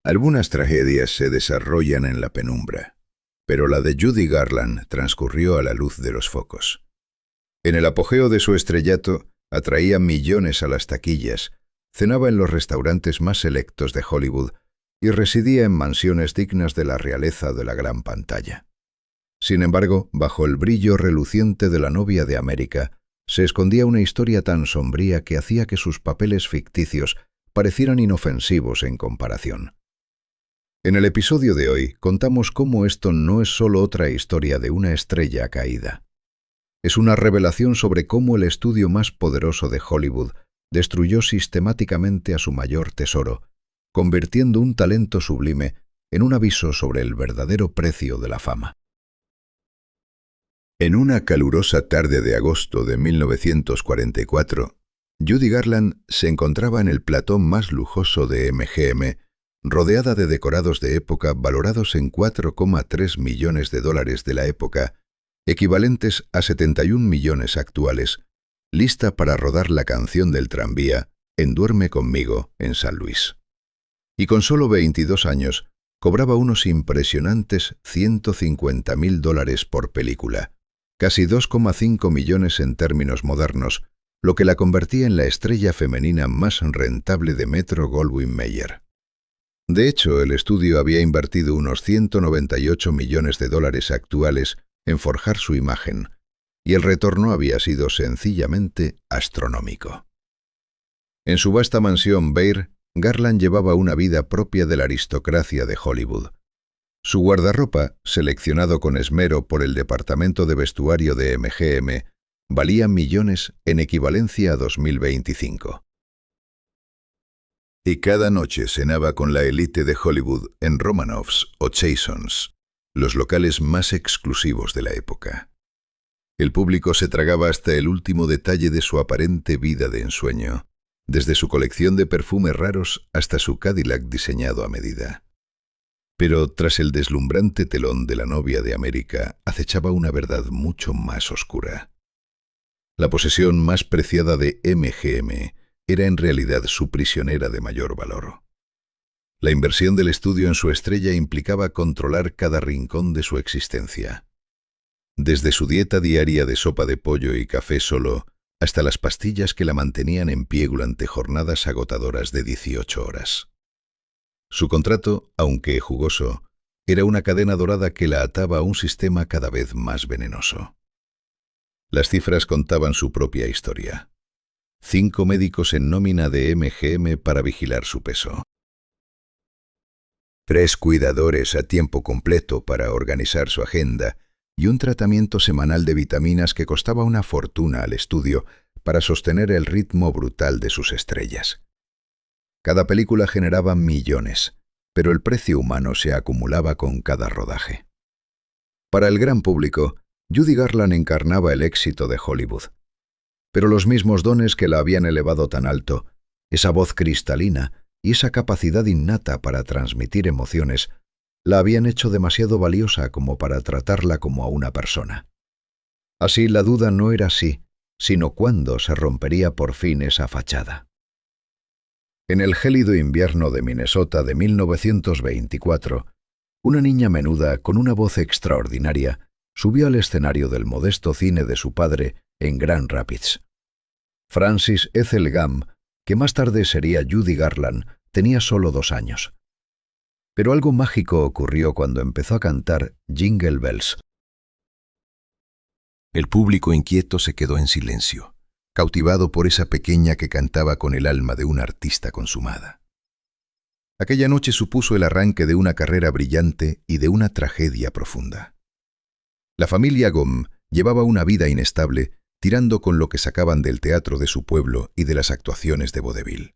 Algunas tragedias se desarrollan en la penumbra, pero la de Judy Garland transcurrió a la luz de los focos. En el apogeo de su estrellato, atraía millones a las taquillas, cenaba en los restaurantes más selectos de Hollywood y residía en mansiones dignas de la realeza de la gran pantalla. Sin embargo, bajo el brillo reluciente de la novia de América, se escondía una historia tan sombría que hacía que sus papeles ficticios parecieran inofensivos en comparación. En el episodio de hoy contamos cómo esto no es solo otra historia de una estrella caída. Es una revelación sobre cómo el estudio más poderoso de Hollywood destruyó sistemáticamente a su mayor tesoro, convirtiendo un talento sublime en un aviso sobre el verdadero precio de la fama. En una calurosa tarde de agosto de 1944, Judy Garland se encontraba en el plató más lujoso de MGM, rodeada de decorados de época valorados en $4,3 millones de la época, equivalentes a 71 millones actuales, lista para rodar la canción del tranvía en Duerme conmigo en San Luis. Y con solo 22 años, cobraba unos impresionantes $150.000 por película, casi 2,5 millones en términos modernos, lo que la convertía en la estrella femenina más rentable de Metro-Goldwyn-Mayer. De hecho, el estudio había invertido unos $198 millones actuales en forjar su imagen, y el retorno había sido sencillamente astronómico. En su vasta mansión Bear, Garland llevaba una vida propia de la aristocracia de Hollywood. Su guardarropa, seleccionado con esmero por el departamento de vestuario de MGM, valía millones en equivalencia a 2025. Y cada noche cenaba con la élite de Hollywood en Romanoff's o Chasen's, los locales más exclusivos de la época. El público se tragaba hasta el último detalle de su aparente vida de ensueño, desde su colección de perfumes raros hasta su Cadillac diseñado a medida. Pero tras el deslumbrante telón de la novia de América acechaba una verdad mucho más oscura. La posesión más preciada de MGM era en realidad su prisionera de mayor valor. La inversión del estudio en su estrella implicaba controlar cada rincón de su existencia. Desde su dieta diaria de sopa de pollo y café solo, hasta las pastillas que la mantenían en pie durante jornadas agotadoras de 18 horas. Su contrato, aunque jugoso, era una cadena dorada que la ataba a un sistema cada vez más venenoso. Las cifras contaban su propia historia. 5 médicos en nómina de MGM para vigilar su peso. 3 cuidadores a tiempo completo para organizar su agenda y un tratamiento semanal de vitaminas que costaba una fortuna al estudio para sostener el ritmo brutal de sus estrellas. Cada película generaba millones, pero el precio humano se acumulaba con cada rodaje. Para el gran público, Judy Garland encarnaba el éxito de Hollywood. Pero los mismos dones que la habían elevado tan alto, esa voz cristalina y esa capacidad innata para transmitir emociones, la habían hecho demasiado valiosa como para tratarla como a una persona. Así la duda no era si, sino cuándo se rompería por fin esa fachada. En el gélido invierno de Minnesota de 1924, una niña menuda con una voz extraordinaria subió al escenario del modesto cine de su padre en Grand Rapids. Frances Ethel Gum, que más tarde sería Judy Garland, tenía solo 2 años. Pero algo mágico ocurrió cuando empezó a cantar Jingle Bells. El público inquieto se quedó en silencio, cautivado por esa pequeña que cantaba con el alma de una artista consumada. Aquella noche supuso el arranque de una carrera brillante y de una tragedia profunda. La familia Gum llevaba una vida inestable, tirando con lo que sacaban del teatro de su pueblo y de las actuaciones de vodevil.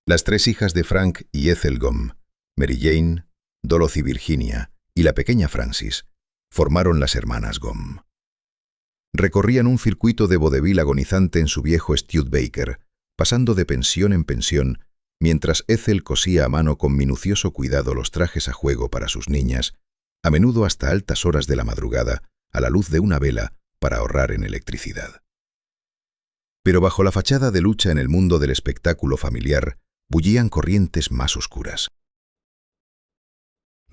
Las 3 hijas de Frank y Ethel Gum, Mary Jane, Dorothy Virginia y la pequeña Frances, formaron las hermanas Gum. Recorrían un circuito de vodevil agonizante en su viejo Studebaker, pasando de pensión en pensión, mientras Ethel cosía a mano con minucioso cuidado los trajes a juego para sus niñas, a menudo hasta altas horas de la madrugada, a la luz de una vela para ahorrar en electricidad. Pero bajo la fachada de lucha en el mundo del espectáculo familiar, bullían corrientes más oscuras.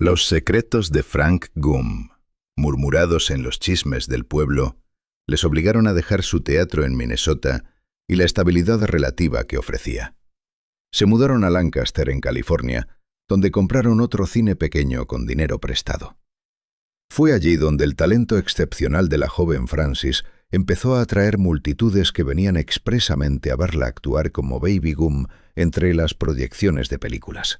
Los secretos de Frank Gumm, murmurados en los chismes del pueblo, les obligaron a dejar su teatro en Minnesota y la estabilidad relativa que ofrecía. Se mudaron a Lancaster, en California, donde compraron otro cine pequeño con dinero prestado. Fue allí donde el talento excepcional de la joven Frances empezó a atraer multitudes que venían expresamente a verla actuar como Baby Gumm entre las proyecciones de películas.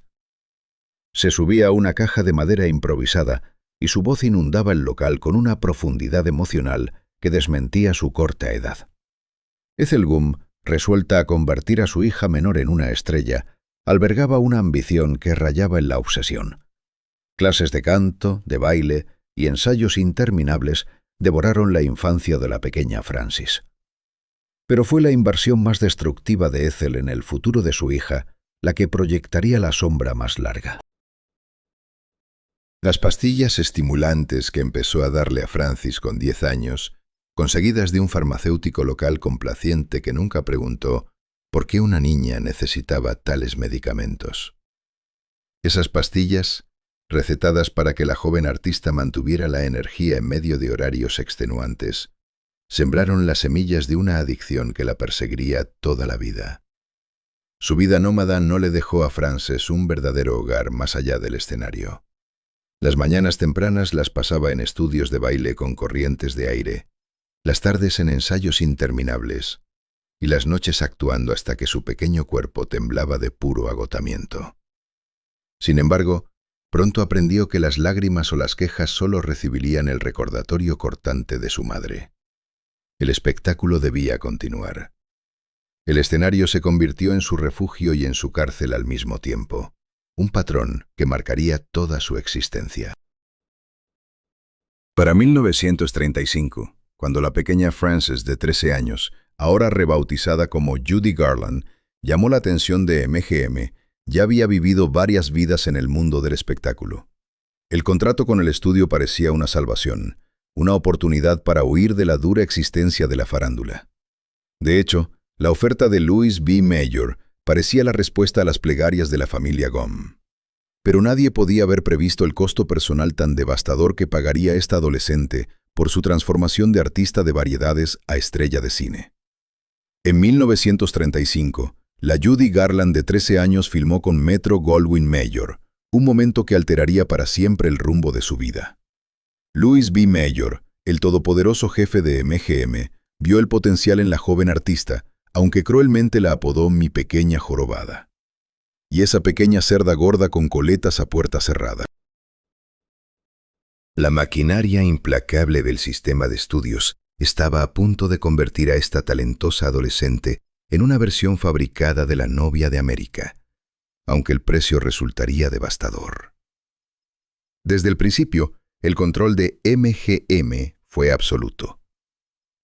Se subía a una caja de madera improvisada y su voz inundaba el local con una profundidad emocional que desmentía su corta edad. Ethel Gumm, resuelta a convertir a su hija menor en una estrella, albergaba una ambición que rayaba en la obsesión. Clases de canto, de baile y ensayos interminables devoraron la infancia de la pequeña Frances. Pero fue la inversión más destructiva de Ethel en el futuro de su hija la que proyectaría la sombra más larga. Las pastillas estimulantes que empezó a darle a Frances con 10 años, conseguidas de un farmacéutico local complaciente que nunca preguntó por qué una niña necesitaba tales medicamentos. Esas pastillas, recetadas para que la joven artista mantuviera la energía en medio de horarios extenuantes, sembraron las semillas de una adicción que la perseguiría toda la vida. Su vida nómada no le dejó a Frances un verdadero hogar más allá del escenario. Las mañanas tempranas las pasaba en estudios de baile con corrientes de aire, las tardes en ensayos interminables y las noches actuando hasta que su pequeño cuerpo temblaba de puro agotamiento. Sin embargo, pronto aprendió que las lágrimas o las quejas solo recibirían el recordatorio cortante de su madre. El espectáculo debía continuar. El escenario se convirtió en su refugio y en su cárcel al mismo tiempo, un patrón que marcaría toda su existencia. Para 1935, cuando la pequeña Frances de 13 años, ahora rebautizada como Judy Garland, llamó la atención de MGM, ya había vivido varias vidas en el mundo del espectáculo. El contrato con el estudio parecía una salvación, una oportunidad para huir de la dura existencia de la farándula. De hecho, la oferta de Louis B. Mayer parecía la respuesta a las plegarias de la familia Gumm. Pero nadie podía haber previsto el costo personal tan devastador que pagaría esta adolescente por su transformación de artista de variedades a estrella de cine. En 1935, la Judy Garland de 13 años filmó con Metro-Goldwyn-Mayer, un momento que alteraría para siempre el rumbo de su vida. Louis B. Mayer, el todopoderoso jefe de MGM, vio el potencial en la joven artista, aunque cruelmente la apodó mi pequeña jorobada. Y esa pequeña cerda gorda con coletas a puerta cerrada. La maquinaria implacable del sistema de estudios estaba a punto de convertir a esta talentosa adolescente en una versión fabricada de la novia de América, aunque el precio resultaría devastador. Desde el principio, el control de MGM fue absoluto.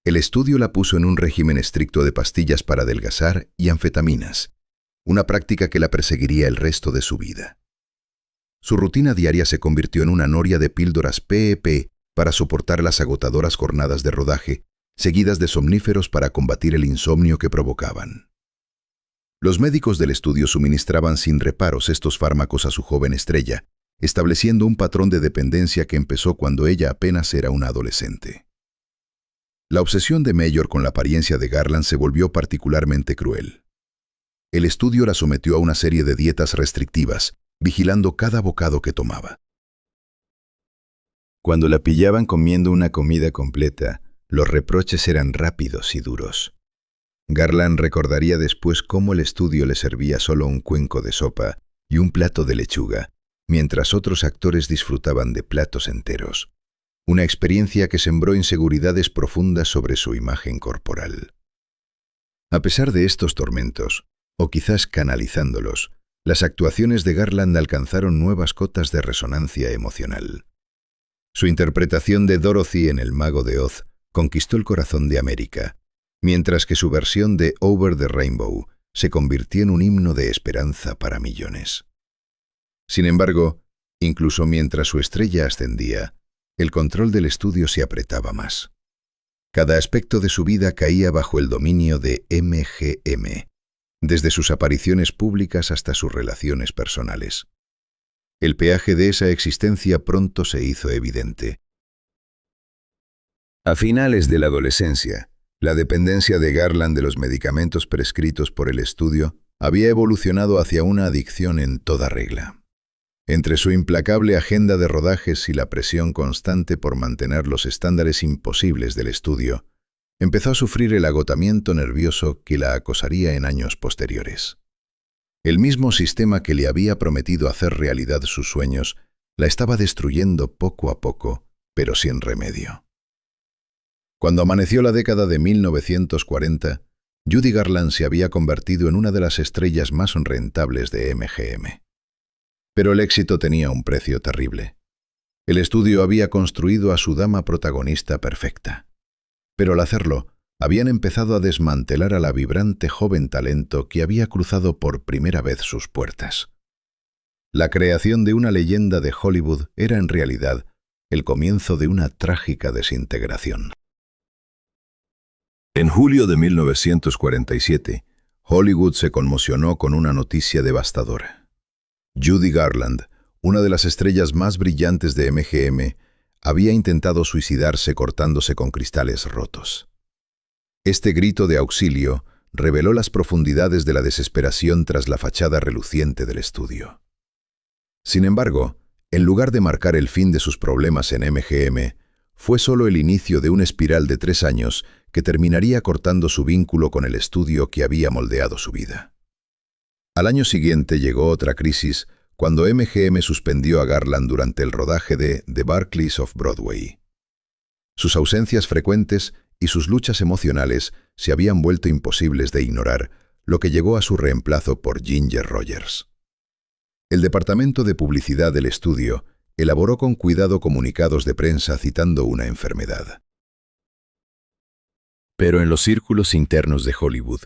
El estudio la puso en un régimen estricto de pastillas para adelgazar y anfetaminas, una práctica que la perseguiría el resto de su vida. Su rutina diaria se convirtió en una noria de píldoras PEP para soportar las agotadoras jornadas de rodaje, seguidas de somníferos para combatir el insomnio que provocaban. Los médicos del estudio suministraban sin reparos estos fármacos a su joven estrella, estableciendo un patrón de dependencia que empezó cuando ella apenas era una adolescente. La obsesión de Mayer con la apariencia de Garland se volvió particularmente cruel. El estudio la sometió a una serie de dietas restrictivas, vigilando cada bocado que tomaba. Cuando la pillaban comiendo una comida completa, los reproches eran rápidos y duros. Garland recordaría después cómo el estudio le servía solo un cuenco de sopa y un plato de lechuga, mientras otros actores disfrutaban de platos enteros. Una experiencia que sembró inseguridades profundas sobre su imagen corporal. A pesar de estos tormentos, o quizás canalizándolos, las actuaciones de Garland alcanzaron nuevas cotas de resonancia emocional. Su interpretación de Dorothy en El Mago de Oz conquistó el corazón de América, mientras que su versión de Over the Rainbow se convirtió en un himno de esperanza para millones. Sin embargo, incluso mientras su estrella ascendía, el control del estudio se apretaba más. Cada aspecto de su vida caía bajo el dominio de MGM, desde sus apariciones públicas hasta sus relaciones personales. El peaje de esa existencia pronto se hizo evidente. A finales de la adolescencia, la dependencia de Garland de los medicamentos prescritos por el estudio había evolucionado hacia una adicción en toda regla. Entre su implacable agenda de rodajes y la presión constante por mantener los estándares imposibles del estudio, empezó a sufrir el agotamiento nervioso que la acosaría en años posteriores. El mismo sistema que le había prometido hacer realidad sus sueños la estaba destruyendo poco a poco, pero sin remedio. Cuando amaneció la década de 1940, Judy Garland se había convertido en una de las estrellas más rentables de MGM. Pero el éxito tenía un precio terrible. El estudio había construido a su dama protagonista perfecta. Pero al hacerlo, habían empezado a desmantelar a la vibrante joven talento que había cruzado por primera vez sus puertas. La creación de una leyenda de Hollywood era en realidad el comienzo de una trágica desintegración. En julio de 1947, Hollywood se conmocionó con una noticia devastadora. Judy Garland, una de las estrellas más brillantes de MGM, había intentado suicidarse cortándose con cristales rotos. Este grito de auxilio reveló las profundidades de la desesperación tras la fachada reluciente del estudio. Sin embargo, en lugar de marcar el fin de sus problemas en MGM, fue solo el inicio de una espiral de 3 años que terminaría cortando su vínculo con el estudio que había moldeado su vida. Al año siguiente llegó otra crisis cuando MGM suspendió a Garland durante el rodaje de The Barclays of Broadway. Sus ausencias frecuentes y sus luchas emocionales se habían vuelto imposibles de ignorar, lo que llegó a su reemplazo por Ginger Rogers. El departamento de publicidad del estudio elaboró con cuidado comunicados de prensa citando una enfermedad. Pero en los círculos internos de Hollywood,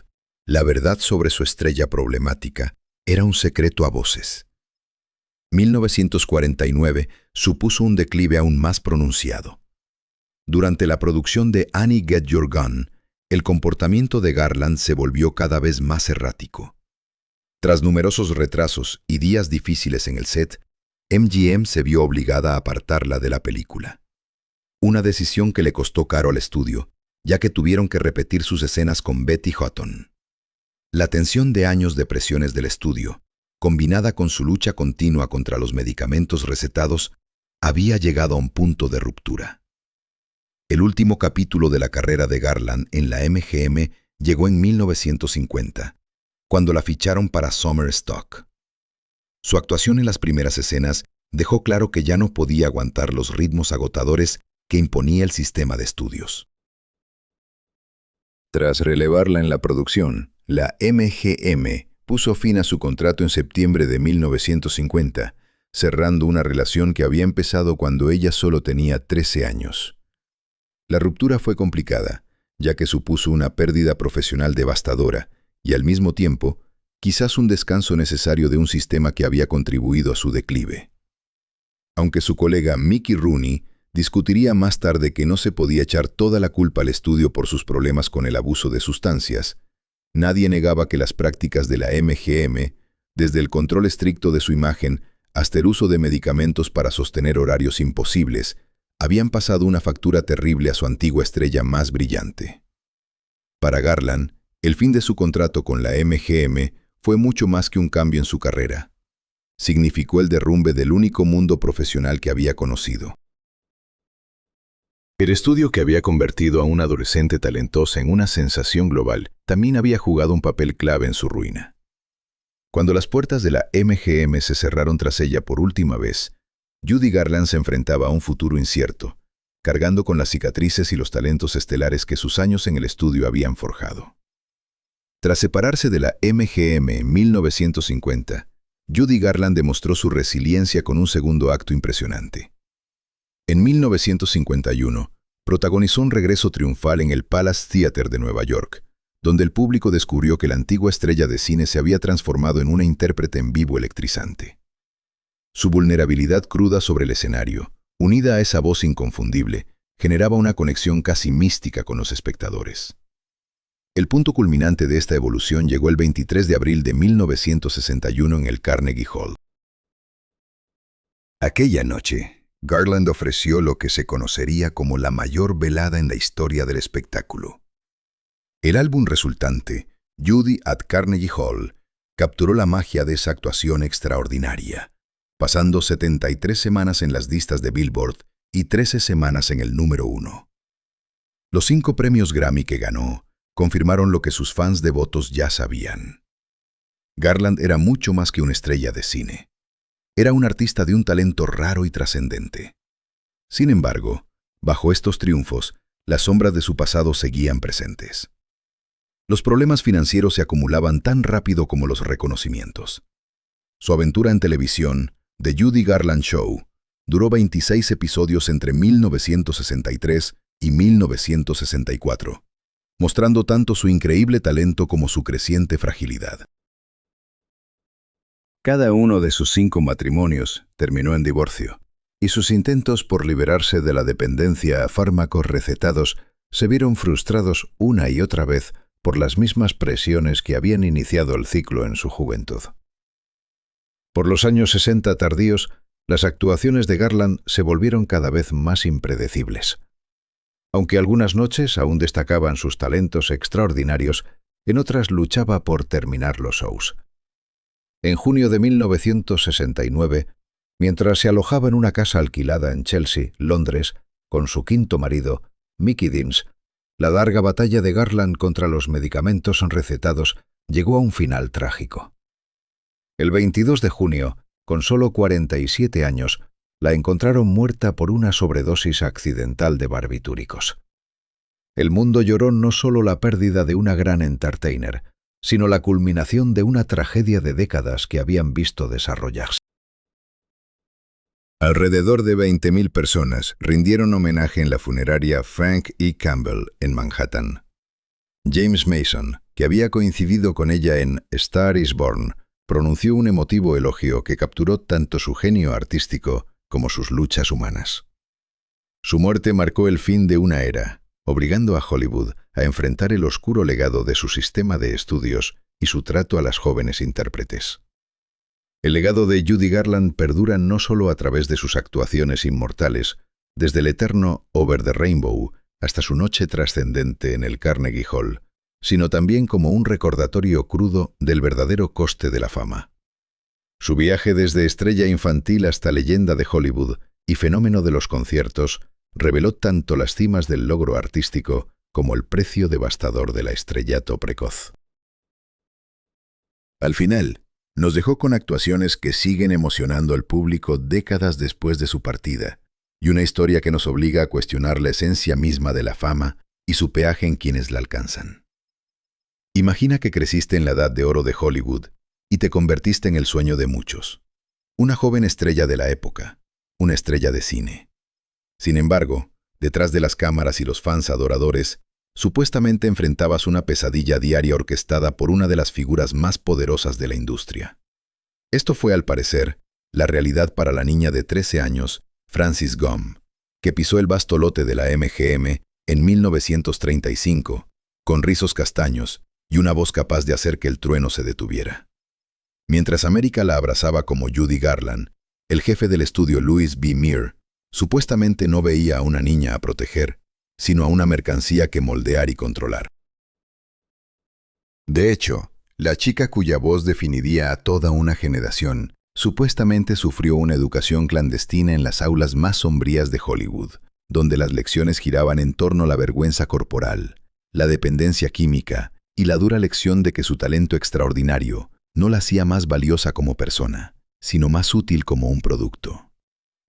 la verdad sobre su estrella problemática era un secreto a voces. 1949 supuso un declive aún más pronunciado. Durante la producción de Annie Get Your Gun, el comportamiento de Garland se volvió cada vez más errático. Tras numerosos retrasos y días difíciles en el set, MGM se vio obligada a apartarla de la película. Una decisión que le costó caro al estudio, ya que tuvieron que repetir sus escenas con Betty Hutton. La tensión de años de presiones del estudio, combinada con su lucha continua contra los medicamentos recetados, había llegado a un punto de ruptura. El último capítulo de la carrera de Garland en la MGM llegó en 1950, cuando la ficharon para Summer Stock. Su actuación en las primeras escenas dejó claro que ya no podía aguantar los ritmos agotadores que imponía el sistema de estudios. Tras relevarla en la producción, la MGM puso fin a su contrato en septiembre de 1950, cerrando una relación que había empezado cuando ella solo tenía 13 años. La ruptura fue complicada, ya que supuso una pérdida profesional devastadora y al mismo tiempo, quizás un descanso necesario de un sistema que había contribuido a su declive. Aunque su colega Mickey Rooney discutiría más tarde que no se podía echar toda la culpa al estudio por sus problemas con el abuso de sustancias, nadie negaba que las prácticas de la MGM, desde el control estricto de su imagen hasta el uso de medicamentos para sostener horarios imposibles, habían pasado una factura terrible a su antigua estrella más brillante. Para Garland, el fin de su contrato con la MGM fue mucho más que un cambio en su carrera. Significó el derrumbe del único mundo profesional que había conocido. El estudio que había convertido a una adolescente talentosa en una sensación global también había jugado un papel clave en su ruina. Cuando las puertas de la MGM se cerraron tras ella por última vez, Judy Garland se enfrentaba a un futuro incierto, cargando con las cicatrices y los talentos estelares que sus años en el estudio habían forjado. Tras separarse de la MGM en 1950, Judy Garland demostró su resiliencia con un segundo acto impresionante. En 1951, protagonizó un regreso triunfal en el Palace Theatre de Nueva York, donde el público descubrió que la antigua estrella de cine se había transformado en una intérprete en vivo electrizante. Su vulnerabilidad cruda sobre el escenario, unida a esa voz inconfundible, generaba una conexión casi mística con los espectadores. El punto culminante de esta evolución llegó el 23 de abril de 1961 en el Carnegie Hall. Aquella noche, Garland ofreció lo que se conocería como la mayor velada en la historia del espectáculo. El álbum resultante, Judy at Carnegie Hall, capturó la magia de esa actuación extraordinaria, pasando 73 semanas en las listas de Billboard y 13 semanas en el número 1. Los 5 premios Grammy que ganó confirmaron lo que sus fans devotos ya sabían. Garland era mucho más que una estrella de cine. Era un artista de un talento raro y trascendente. Sin embargo, bajo estos triunfos, las sombras de su pasado seguían presentes. Los problemas financieros se acumulaban tan rápido como los reconocimientos. Su aventura en televisión, The Judy Garland Show, duró 26 episodios entre 1963 y 1964, mostrando tanto su increíble talento como su creciente fragilidad. Cada uno de sus 5 matrimonios terminó en divorcio, y sus intentos por liberarse de la dependencia a fármacos recetados se vieron frustrados una y otra vez por las mismas presiones que habían iniciado el ciclo en su juventud. Por los años 60 tardíos, las actuaciones de Garland se volvieron cada vez más impredecibles. Aunque algunas noches aún destacaban sus talentos extraordinarios, en otras luchaba por terminar los shows. En junio de 1969, mientras se alojaba en una casa alquilada en Chelsea, Londres, con su 5º marido, Mickey Deans, la larga batalla de Garland contra los medicamentos recetados llegó a un final trágico. El 22 de junio, con solo 47 años, la encontraron muerta por una sobredosis accidental de barbitúricos. El mundo lloró no solo la pérdida de una gran entertainer, sino la culminación de una tragedia de décadas que habían visto desarrollarse. Alrededor de 20.000 personas rindieron homenaje en la funeraria Frank E. Campbell en Manhattan. James Mason, que había coincidido con ella en Star is Born, pronunció un emotivo elogio que capturó tanto su genio artístico como sus luchas humanas. Su muerte marcó el fin de una era, obligando a Hollywood a enfrentar el oscuro legado de su sistema de estudios y su trato a las jóvenes intérpretes. El legado de Judy Garland perdura no solo a través de sus actuaciones inmortales, desde el eterno Over the Rainbow hasta su noche trascendente en el Carnegie Hall, sino también como un recordatorio crudo del verdadero coste de la fama. Su viaje desde estrella infantil hasta leyenda de Hollywood y fenómeno de los conciertos reveló tanto las cimas del logro artístico como el precio devastador del estrellato precoz. Al final, nos dejó con actuaciones que siguen emocionando al público décadas después de su partida, y una historia que nos obliga a cuestionar la esencia misma de la fama y su peaje en quienes la alcanzan. Imagina que creciste en la edad de oro de Hollywood y te convertiste en el sueño de muchos. Una joven estrella de la época, una estrella de cine. Sin embargo, detrás de las cámaras y los fans adoradores, supuestamente enfrentabas una pesadilla diaria orquestada por una de las figuras más poderosas de la industria. Esto fue, al parecer, la realidad para la niña de 13 años, Frances Gumm, que pisó el vasto lote de la MGM en 1935, con rizos castaños y una voz capaz de hacer que el trueno se detuviera. Mientras América la abrazaba como Judy Garland, el jefe del estudio Louis B. Mayer supuestamente no veía a una niña a proteger, sino a una mercancía que moldear y controlar. De hecho, la chica cuya voz definiría a toda una generación supuestamente sufrió una educación clandestina en las aulas más sombrías de Hollywood, donde las lecciones giraban en torno a la vergüenza corporal, la dependencia química y la dura lección de que su talento extraordinario no la hacía más valiosa como persona, sino más útil como un producto.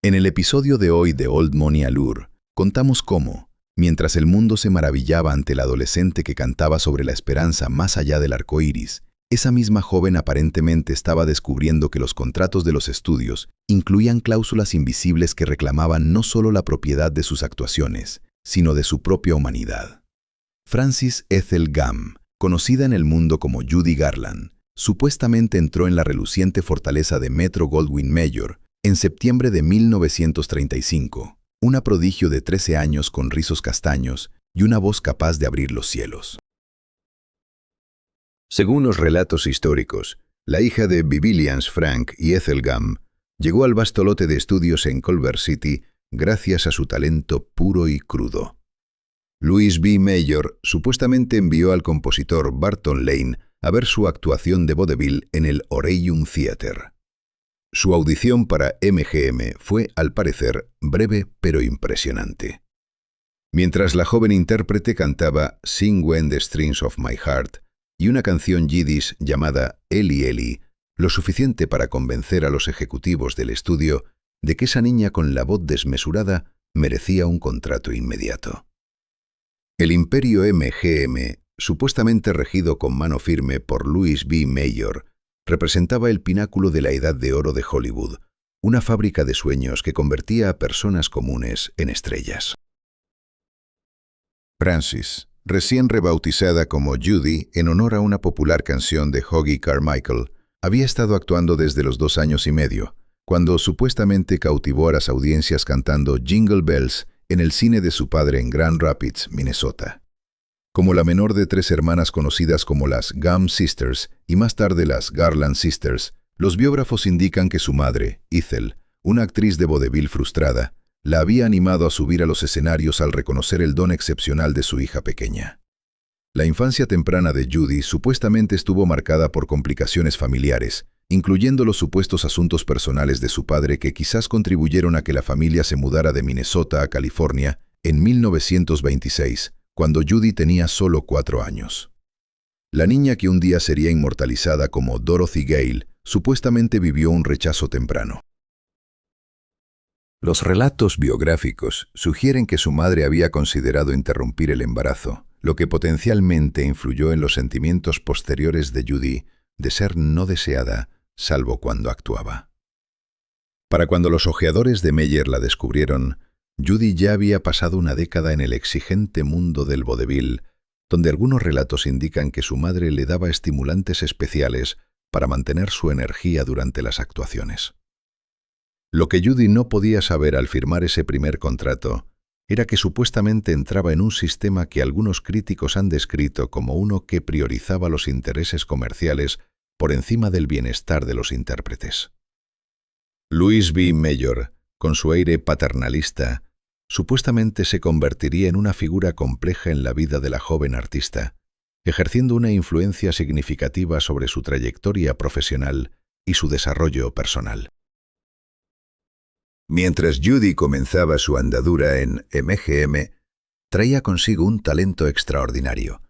En el episodio de hoy de Old Money Allure, contamos cómo, mientras el mundo se maravillaba ante la adolescente que cantaba sobre la esperanza más allá del arco iris, esa misma joven aparentemente estaba descubriendo que los contratos de los estudios incluían cláusulas invisibles que reclamaban no solo la propiedad de sus actuaciones, sino de su propia humanidad. Frances Ethel Gumm, conocida en el mundo como Judy Garland, supuestamente entró en la reluciente fortaleza de Metro-Goldwyn-Mayer en septiembre de 1935, una prodigio de 13 años con rizos castaños y una voz capaz de abrir los cielos. Según los relatos históricos, la hija de Bibilians Frank y Ethel Gumm, Llegó al vasto lote de estudios en Culver City gracias a su talento puro y crudo. Louis B. Mayer supuestamente envió al compositor Barton Lane a ver su actuación de vodevil en el Orpheum Theatre. Su audición para MGM fue, al parecer, breve pero impresionante. Mientras la joven intérprete cantaba Sing When the Strings of My Heart y una canción yiddish llamada Eli Eli, lo suficiente para convencer a los ejecutivos del estudio de que esa niña con la voz desmesurada merecía un contrato inmediato. El imperio MGM, supuestamente regido con mano firme por Louis B. Mayer, representaba el pináculo de la edad de oro de Hollywood, una fábrica de sueños que convertía a personas comunes en estrellas. Frances, recién rebautizada como Judy en honor a una popular canción de Hoagy Carmichael, había estado actuando desde los 2 años y medio, cuando supuestamente cautivó a las audiencias cantando Jingle Bells en el cine de su padre en Grand Rapids, Minnesota. Como la menor de 3 hermanas conocidas como las Gum Sisters y más tarde las Garland Sisters, los biógrafos indican que su madre, Ethel, una actriz de vodevil frustrada, la había animado a subir a los escenarios al reconocer el don excepcional de su hija pequeña. La infancia temprana de Judy supuestamente estuvo marcada por complicaciones familiares, incluyendo los supuestos asuntos personales de su padre que quizás contribuyeron a que la familia se mudara de Minnesota a California en 1926, cuando Judy tenía solo 4 años. La niña que un día sería inmortalizada como Dorothy Gale supuestamente vivió un rechazo temprano. Los relatos biográficos sugieren que su madre había considerado interrumpir el embarazo, lo que potencialmente influyó en los sentimientos posteriores de Judy de ser no deseada, salvo cuando actuaba. Para cuando los ojeadores de Mayer la descubrieron, Judy ya había pasado una década en el exigente mundo del vodevil, donde algunos relatos indican que su madre le daba estimulantes especiales para mantener su energía durante las actuaciones. Lo que Judy no podía saber al firmar ese primer contrato era que supuestamente entraba en un sistema que algunos críticos han descrito como uno que priorizaba los intereses comerciales por encima del bienestar de los intérpretes. Louis B. Mayer, con su aire paternalista, supuestamente se convertiría en una figura compleja en la vida de la joven artista, ejerciendo una influencia significativa sobre su trayectoria profesional y su desarrollo personal. Mientras Judy comenzaba su andadura en MGM, traía consigo un talento extraordinario,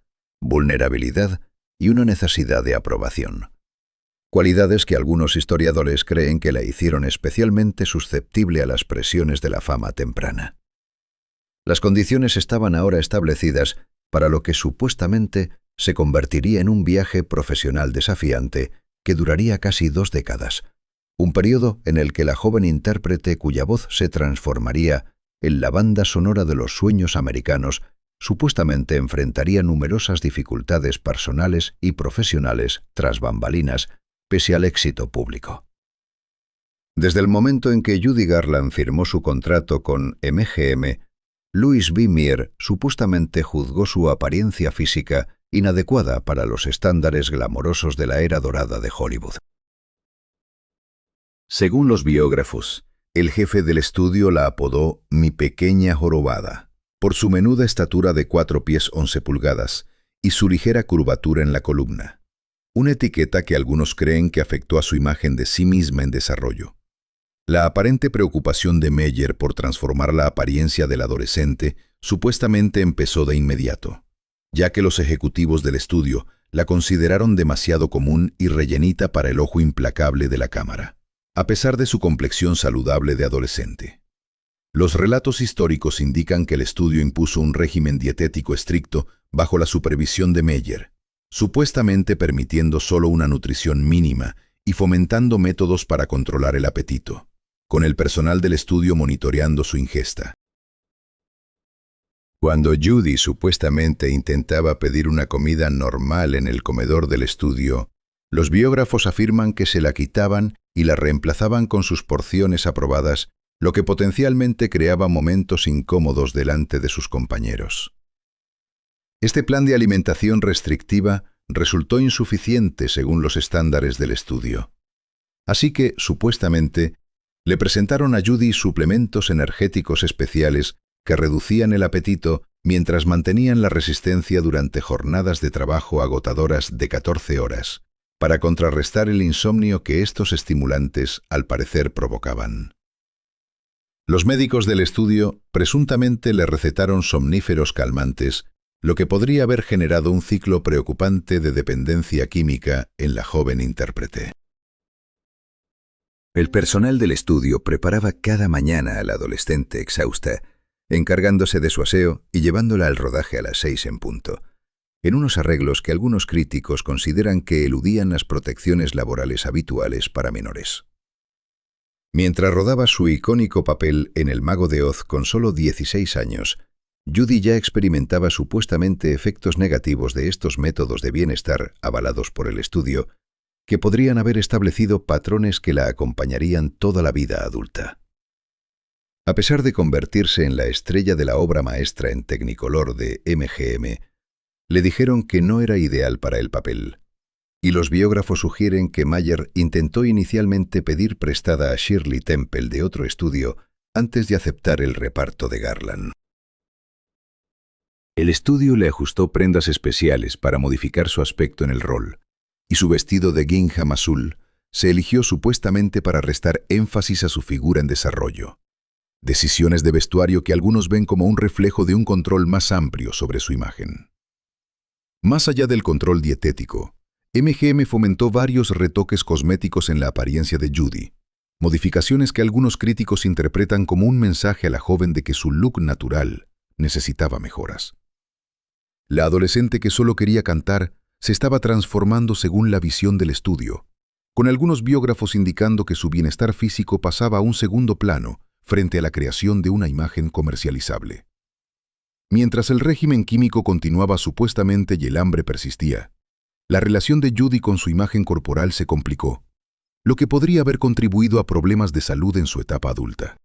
vulnerabilidad y una necesidad de aprobación. Cualidades que algunos historiadores creen que la hicieron especialmente susceptible a las presiones de la fama temprana. Las condiciones estaban ahora establecidas para lo que supuestamente se convertiría en un viaje profesional desafiante que duraría casi 2 décadas, un periodo en el que la joven intérprete cuya voz se transformaría en la banda sonora de los sueños americanos supuestamente enfrentaría numerosas dificultades personales y profesionales tras bambalinas, pese al éxito público. Desde el momento en que Judy Garland firmó su contrato con MGM, Louis B. Mayer supuestamente juzgó su apariencia física inadecuada para los estándares glamorosos de la era dorada de Hollywood. Según los biógrafos, el jefe del estudio la apodó «Mi pequeña jorobada», por su menuda estatura de 4 pies 11 pulgadas y su ligera curvatura en la columna, una etiqueta que algunos creen que afectó a su imagen de sí misma en desarrollo. La aparente preocupación de Mayer por transformar la apariencia del adolescente supuestamente empezó de inmediato, ya que los ejecutivos del estudio la consideraron demasiado común y rellenita para el ojo implacable de la cámara, a pesar de su complexión saludable de adolescente. Los relatos históricos indican que el estudio impuso un régimen dietético estricto bajo la supervisión de Mayer, supuestamente permitiendo solo una nutrición mínima y fomentando métodos para controlar el apetito, con el personal del estudio monitoreando su ingesta. Cuando Judy supuestamente intentaba pedir una comida normal en el comedor del estudio, los biógrafos afirman que se la quitaban y la reemplazaban con sus porciones aprobadas, lo que potencialmente creaba momentos incómodos delante de sus compañeros. Este plan de alimentación restrictiva resultó insuficiente según los estándares del estudio. Así que, supuestamente, Le presentaron a Judy suplementos energéticos especiales que reducían el apetito mientras mantenían la resistencia durante jornadas de trabajo agotadoras de 14 horas, para contrarrestar el insomnio que estos estimulantes al parecer provocaban. Los médicos del estudio presuntamente le recetaron somníferos calmantes, lo que podría haber generado un ciclo preocupante de dependencia química en la joven intérprete. El personal del estudio preparaba cada mañana a la adolescente exhausta, encargándose de su aseo y llevándola al rodaje a las 6 en punto, en unos arreglos que algunos críticos consideran que eludían las protecciones laborales habituales para menores. Mientras rodaba su icónico papel en El Mago de Oz con solo 16 años, Judy ya experimentaba supuestamente efectos negativos de estos métodos de bienestar avalados por el estudio, que podrían haber establecido patrones que la acompañarían toda la vida adulta. A pesar de convertirse en la estrella de la obra maestra en Technicolor de MGM, le dijeron que no era ideal para el papel, y los biógrafos sugieren que Mayer intentó inicialmente pedir prestada a Shirley Temple de otro estudio antes de aceptar el reparto de Garland. El estudio le ajustó prendas especiales para modificar su aspecto en el rol, y su vestido de gingham azul se eligió supuestamente para restar énfasis a su figura en desarrollo. Decisiones de vestuario que algunos ven como un reflejo de un control más amplio sobre su imagen. Más allá del control dietético, MGM fomentó varios retoques cosméticos en la apariencia de Judy, modificaciones que algunos críticos interpretan como un mensaje a la joven de que su look natural necesitaba mejoras. La adolescente que solo quería cantar se estaba transformando según la visión del estudio, con algunos biógrafos indicando que su bienestar físico pasaba a un segundo plano frente a la creación de una imagen comercializable. Mientras el régimen químico continuaba supuestamente y el hambre persistía, la relación de Judy con su imagen corporal se complicó, lo que podría haber contribuido a problemas de salud en su etapa adulta.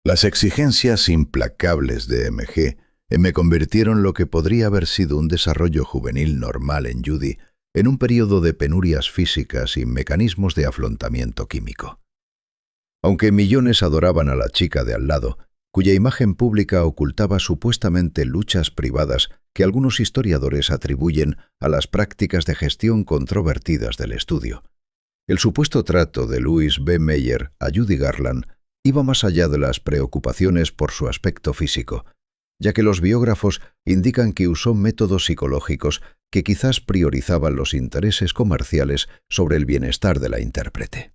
Las exigencias implacables de MGM convirtieron lo que podría haber sido un desarrollo juvenil normal en Judy en un periodo de penurias físicas y mecanismos de afrontamiento químico. Aunque millones adoraban a la chica de al lado, cuya imagen pública ocultaba supuestamente luchas privadas que algunos historiadores atribuyen a las prácticas de gestión controvertidas del estudio, el supuesto trato de Louis B. Mayer a Judy Garland iba más allá de las preocupaciones por su aspecto físico, ya que los biógrafos indican que usó métodos psicológicos que quizás priorizaban los intereses comerciales sobre el bienestar de la intérprete.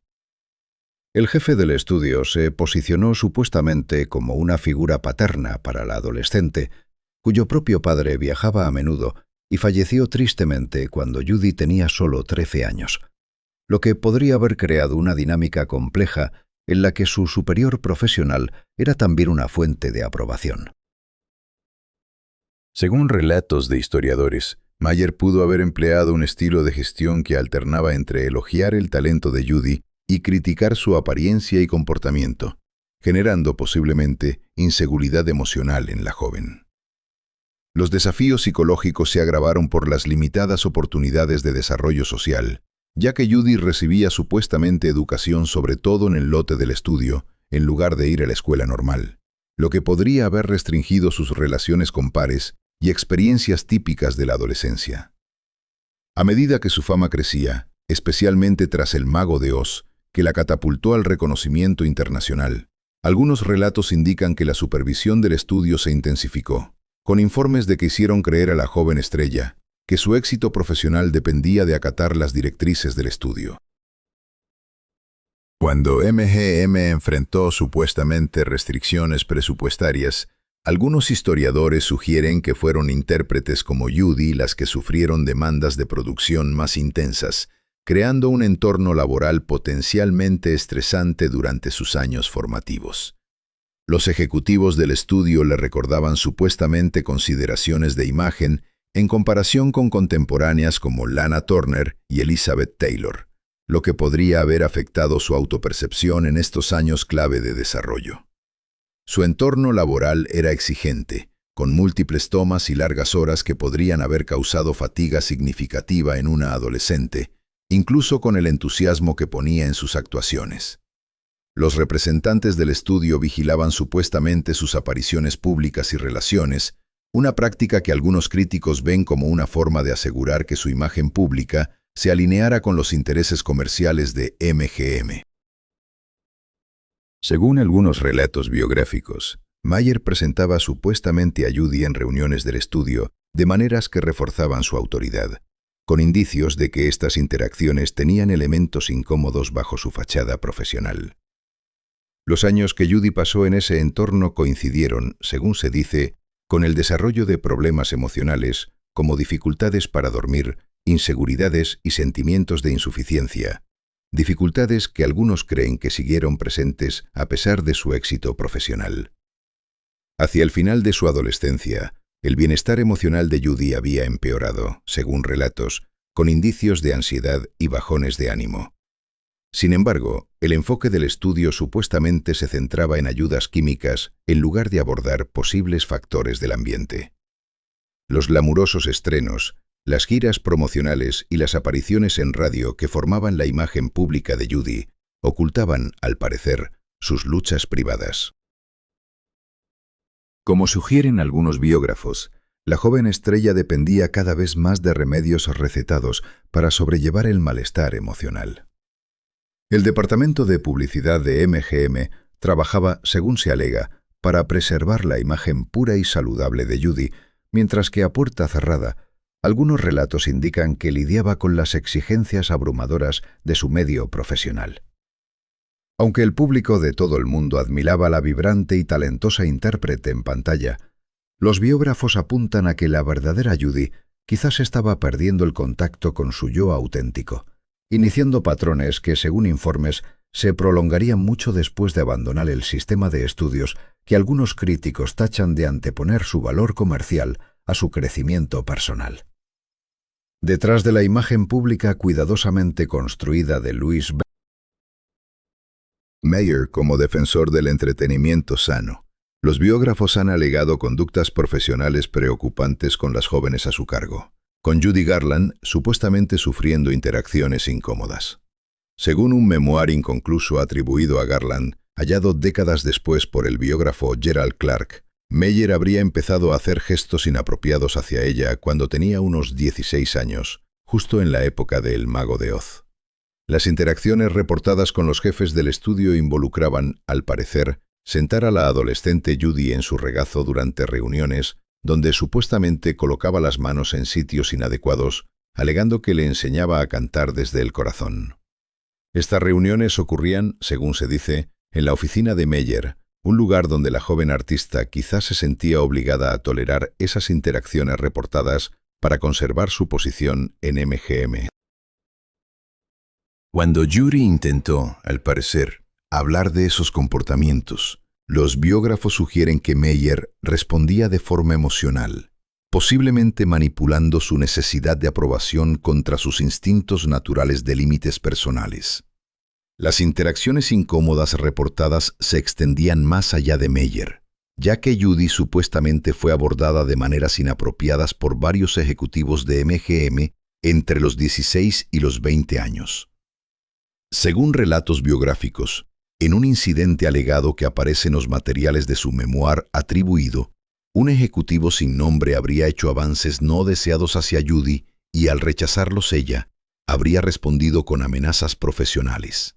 El jefe del estudio se posicionó supuestamente como una figura paterna para la adolescente, cuyo propio padre viajaba a menudo y falleció tristemente cuando Judy tenía solo 13 años, lo que podría haber creado una dinámica compleja en la que su superior profesional era también una fuente de aprobación. Según relatos de historiadores, Mayer pudo haber empleado un estilo de gestión que alternaba entre elogiar el talento de Judy y criticar su apariencia y comportamiento, generando posiblemente inseguridad emocional en la joven. Los desafíos psicológicos se agravaron por las limitadas oportunidades de desarrollo social, ya que Judy recibía supuestamente educación sobre todo en el lote del estudio, en lugar de ir a la escuela normal, lo que podría haber restringido sus relaciones con pares y experiencias típicas de la adolescencia. A medida que su fama crecía, especialmente tras El Mago de Oz, que la catapultó al reconocimiento internacional, algunos relatos indican que la supervisión del estudio se intensificó, con informes de que hicieron creer a la joven estrella que su éxito profesional dependía de acatar las directrices del estudio. Cuando MGM enfrentó supuestamente restricciones presupuestarias, algunos historiadores sugieren que fueron intérpretes como Judy las que sufrieron demandas de producción más intensas, creando un entorno laboral potencialmente estresante durante sus años formativos. Los ejecutivos del estudio le recordaban supuestamente consideraciones de imagen en comparación con contemporáneas como Lana Turner y Elizabeth Taylor, lo que podría haber afectado su autopercepción en estos años clave de desarrollo. Su entorno laboral era exigente, con múltiples tomas y largas horas que podrían haber causado fatiga significativa en una adolescente, incluso con el entusiasmo que ponía en sus actuaciones. Los representantes del estudio vigilaban supuestamente sus apariciones públicas y relaciones, una práctica que algunos críticos ven como una forma de asegurar que su imagen pública se alineara con los intereses comerciales de MGM. Según algunos relatos biográficos, Mayer presentaba supuestamente a Judy en reuniones del estudio de maneras que reforzaban su autoridad, con indicios de que estas interacciones tenían elementos incómodos bajo su fachada profesional. Los años que Judy pasó en ese entorno coincidieron, según se dice, con el desarrollo de problemas emocionales como dificultades para dormir, inseguridades y sentimientos de insuficiencia, dificultades que algunos creen que siguieron presentes a pesar de su éxito profesional. Hacia el final de su adolescencia, el bienestar emocional de Judy había empeorado, según relatos, con indicios de ansiedad y bajones de ánimo. Sin embargo, el enfoque del estudio supuestamente se centraba en ayudas químicas en lugar de abordar posibles factores del ambiente. Los glamurosos estrenos, las giras promocionales y las apariciones en radio que formaban la imagen pública de Judy ocultaban, al parecer, sus luchas privadas. Como sugieren algunos biógrafos, la joven estrella dependía cada vez más de remedios recetados para sobrellevar el malestar emocional. El departamento de publicidad de MGM trabajaba, según se alega, para preservar la imagen pura y saludable de Judy, mientras que a puerta cerrada, algunos relatos indican que lidiaba con las exigencias abrumadoras de su medio profesional. Aunque el público de todo el mundo admiraba la vibrante y talentosa intérprete en pantalla, los biógrafos apuntan a que la verdadera Judy quizás estaba perdiendo el contacto con su yo auténtico, iniciando patrones que, según informes, se prolongarían mucho después de abandonar el sistema de estudios que algunos críticos tachan de anteponer su valor comercial a su crecimiento personal. Detrás de la imagen pública cuidadosamente construida de Louise Mayer como defensor del entretenimiento sano, los biógrafos han alegado conductas profesionales preocupantes con las jóvenes a su cargo, con Judy Garland supuestamente sufriendo interacciones incómodas. Según un memoir inconcluso atribuido a Garland, hallado décadas después por el biógrafo Gerald Clark, Mayer habría empezado a hacer gestos inapropiados hacia ella cuando tenía unos 16 años, justo en la época de El Mago de Oz. Las interacciones reportadas con los jefes del estudio involucraban, al parecer, sentar a la adolescente Judy en su regazo durante reuniones donde supuestamente colocaba las manos en sitios inadecuados, alegando que le enseñaba a cantar desde el corazón. Estas reuniones ocurrían, según se dice, en la oficina de Mayer, un lugar donde la joven artista quizás se sentía obligada a tolerar esas interacciones reportadas para conservar su posición en MGM. Cuando Judy intentó, al parecer, hablar de esos comportamientos, los biógrafos sugieren que Mayer respondía de forma emocional, posiblemente manipulando su necesidad de aprobación contra sus instintos naturales de límites personales. Las interacciones incómodas reportadas se extendían más allá de Mayer, ya que Judy supuestamente fue abordada de maneras inapropiadas por varios ejecutivos de MGM entre los 16 y los 20 años. Según relatos biográficos, en un incidente alegado que aparece en los materiales de su memoir atribuido, un ejecutivo sin nombre habría hecho avances no deseados hacia Judy y al rechazarlos ella, habría respondido con amenazas profesionales.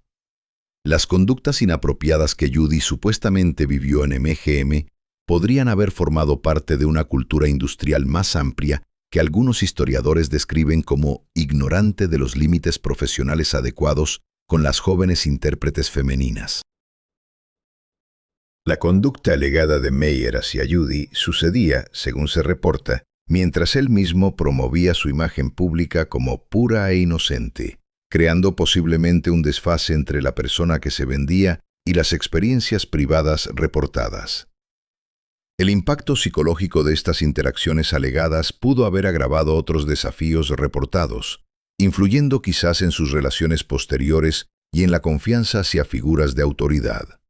Las conductas inapropiadas que Judy supuestamente vivió en MGM podrían haber formado parte de una cultura industrial más amplia que algunos historiadores describen como ignorante de los límites profesionales adecuados con las jóvenes intérpretes femeninas. La conducta alegada de Mayer hacia Judy sucedía, según se reporta, mientras él mismo promovía su imagen pública como pura e inocente, creando posiblemente un desfase entre la persona que se vendía y las experiencias privadas reportadas. El impacto psicológico de estas interacciones alegadas pudo haber agravado otros desafíos reportados, influyendo quizás en sus relaciones posteriores y en la confianza hacia figuras de autoridad.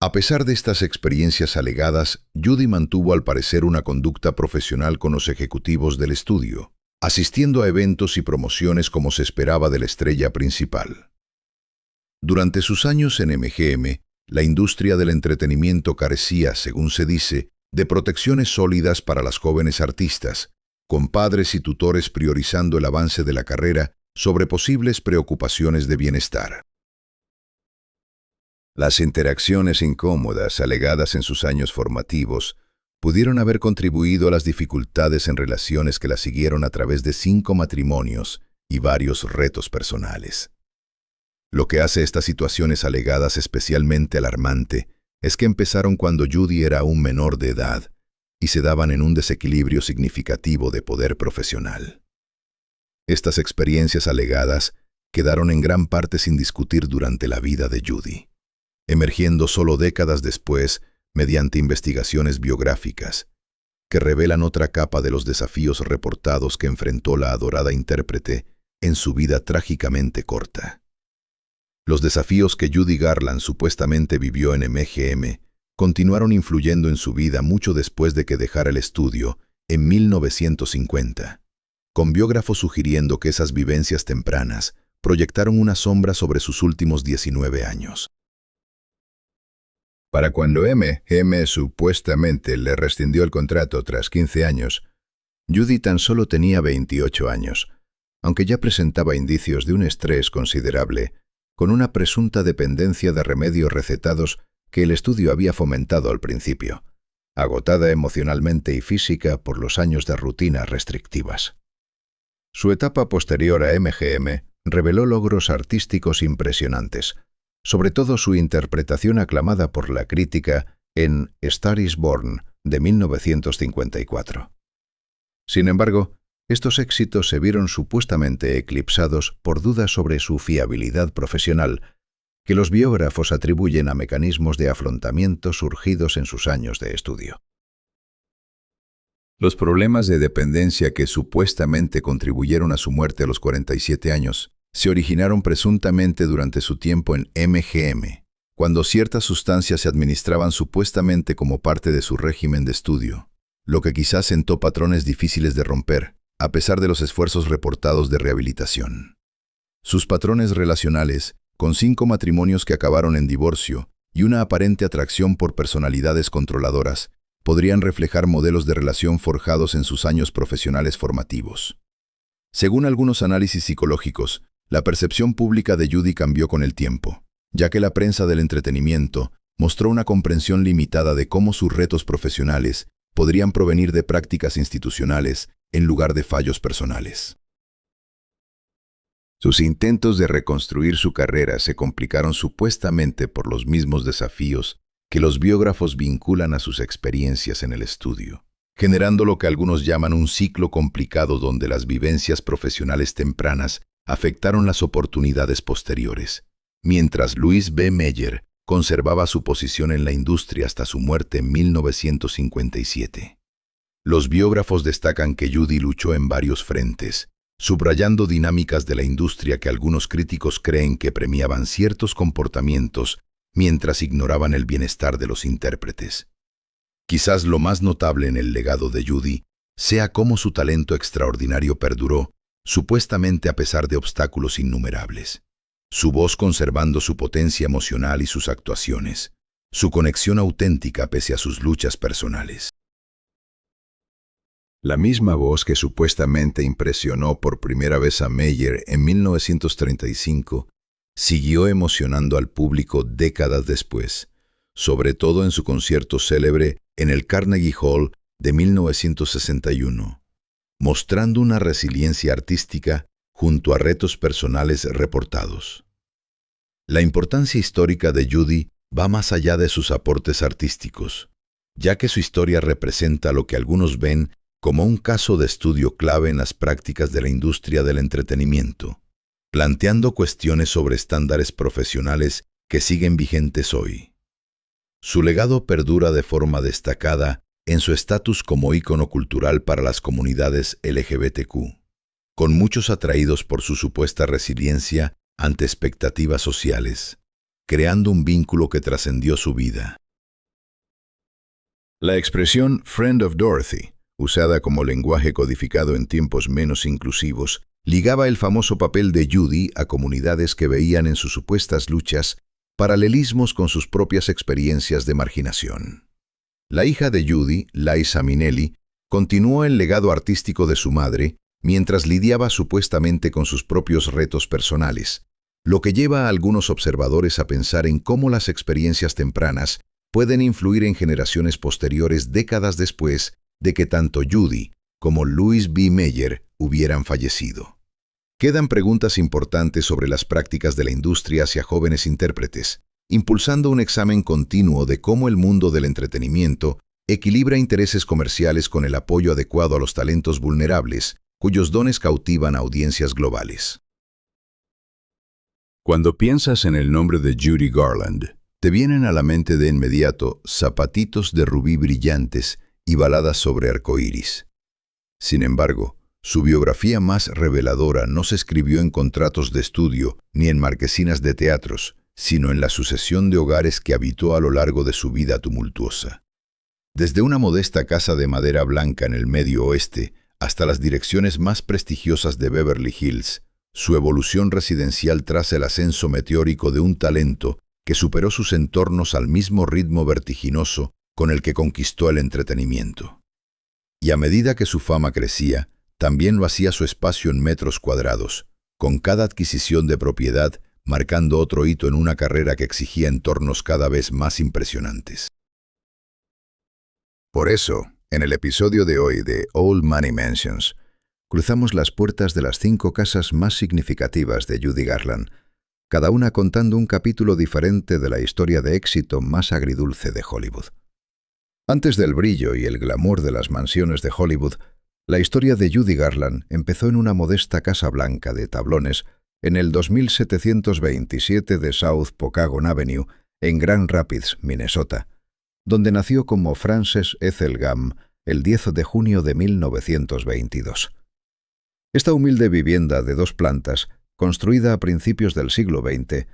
A pesar de estas experiencias alegadas, Judy mantuvo al parecer una conducta profesional con los ejecutivos del estudio, asistiendo a eventos y promociones como se esperaba de la estrella principal. Durante sus años en MGM, la industria del entretenimiento carecía, según se dice, de protecciones sólidas para las jóvenes artistas, con padres y tutores priorizando el avance de la carrera sobre posibles preocupaciones de bienestar. Las interacciones incómodas alegadas en sus años formativos pudieron haber contribuido a las dificultades en relaciones que la siguieron a través de 5 matrimonios y varios retos personales. Lo que hace estas situaciones alegadas especialmente alarmante es que empezaron cuando Judy era aún menor de edad y se daban en un desequilibrio significativo de poder profesional. Estas experiencias alegadas quedaron en gran parte sin discutir durante la vida de Judy, emergiendo solo décadas después mediante investigaciones biográficas que revelan otra capa de los desafíos reportados que enfrentó la adorada intérprete en su vida trágicamente corta. Los desafíos que Judy Garland supuestamente vivió en MGM continuaron influyendo en su vida mucho después de que dejara el estudio en 1950, con biógrafos sugiriendo que esas vivencias tempranas proyectaron una sombra sobre sus últimos 19 años. Para cuando MGM supuestamente le rescindió el contrato tras 15 años, Judy tan solo tenía 28 años, aunque ya presentaba indicios de un estrés considerable, con una presunta dependencia de remedios recetados que el estudio había fomentado al principio, agotada emocionalmente y física por los años de rutinas restrictivas. Su etapa posterior a MGM reveló logros artísticos impresionantes, sobre todo su interpretación aclamada por la crítica en Star is Born de 1954. Sin embargo, estos éxitos se vieron supuestamente eclipsados por dudas sobre su fiabilidad profesional, que los biógrafos atribuyen a mecanismos de afrontamiento surgidos en sus años de estudio. Los problemas de dependencia que supuestamente contribuyeron a su muerte a los 47 años se originaron presuntamente durante su tiempo en MGM, cuando ciertas sustancias se administraban supuestamente como parte de su régimen de estudio, lo que quizás sentó patrones difíciles de romper, a pesar de los esfuerzos reportados de rehabilitación. Sus patrones relacionales, con 5 matrimonios que acabaron en divorcio y una aparente atracción por personalidades controladoras, podrían reflejar modelos de relación forjados en sus años profesionales formativos. Según algunos análisis psicológicos, la percepción pública de Judy cambió con el tiempo, ya que la prensa del entretenimiento mostró una comprensión limitada de cómo sus retos profesionales podrían provenir de prácticas institucionales en lugar de fallos personales. Sus intentos de reconstruir su carrera se complicaron supuestamente por los mismos desafíos que los biógrafos vinculan a sus experiencias en el estudio, generando lo que algunos llaman un ciclo complicado donde las vivencias profesionales tempranas afectaron las oportunidades posteriores, mientras Louis B. Mayer conservaba su posición en la industria hasta su muerte en 1957. Los biógrafos destacan que Judy luchó en varios frentes, subrayando dinámicas de la industria que algunos críticos creen que premiaban ciertos comportamientos mientras ignoraban el bienestar de los intérpretes. Quizás lo más notable en el legado de Judy sea cómo su talento extraordinario perduró, supuestamente a pesar de obstáculos innumerables. Su voz conservando su potencia emocional y sus actuaciones, su conexión auténtica pese a sus luchas personales. La misma voz que supuestamente impresionó por primera vez a Mayer en 1935 siguió emocionando al público décadas después, sobre todo en su concierto célebre en el Carnegie Hall de 1961, mostrando una resiliencia artística junto a retos personales reportados. La importancia histórica de Judy va más allá de sus aportes artísticos, ya que su historia representa lo que algunos ven como un caso de estudio clave en las prácticas de la industria del entretenimiento, planteando cuestiones sobre estándares profesionales que siguen vigentes hoy. Su legado perdura de forma destacada en su estatus como ícono cultural para las comunidades LGBTQ, con muchos atraídos por su supuesta resiliencia ante expectativas sociales, creando un vínculo que trascendió su vida. La expresión "Friend of Dorothy", usada como lenguaje codificado en tiempos menos inclusivos, ligaba el famoso papel de Judy a comunidades que veían en sus supuestas luchas paralelismos con sus propias experiencias de marginación. La hija de Judy, Liza Minnelli, continuó el legado artístico de su madre mientras lidiaba supuestamente con sus propios retos personales, lo que lleva a algunos observadores a pensar en cómo las experiencias tempranas pueden influir en generaciones posteriores décadas después de que tanto Judy como Louis B. Mayer hubieran fallecido. Quedan preguntas importantes sobre las prácticas de la industria hacia jóvenes intérpretes, impulsando un examen continuo de cómo el mundo del entretenimiento equilibra intereses comerciales con el apoyo adecuado a los talentos vulnerables, cuyos dones cautivan a audiencias globales. Cuando piensas en el nombre de Judy Garland, te vienen a la mente de inmediato zapatitos de rubí brillantes y baladas sobre arcoíris. Sin embargo, su biografía más reveladora no se escribió en contratos de estudio ni en marquesinas de teatros, sino en la sucesión de hogares que habitó a lo largo de su vida tumultuosa. Desde una modesta casa de madera blanca en el Medio Oeste hasta las direcciones más prestigiosas de Beverly Hills, su evolución residencial tras el ascenso meteórico de un talento que superó sus entornos al mismo ritmo vertiginoso con el que conquistó el entretenimiento. Y a medida que su fama crecía, también lo hacía su espacio en metros cuadrados, con cada adquisición de propiedad marcando otro hito en una carrera que exigía entornos cada vez más impresionantes. Por eso, en el episodio de hoy de Old Money Mansions, cruzamos las puertas de las 5 casas más significativas de Judy Garland, cada una contando un capítulo diferente de la historia de éxito más agridulce de Hollywood. Antes del brillo y el glamour de las mansiones de Hollywood, la historia de Judy Garland empezó en una modesta casa blanca de tablones en el 2727 de South Pokagon Avenue, en Grand Rapids, Minnesota, donde nació como Frances Ethel Gamm el 10 de junio de 1922. Esta humilde vivienda de 2 plantas, construida a principios del siglo XX,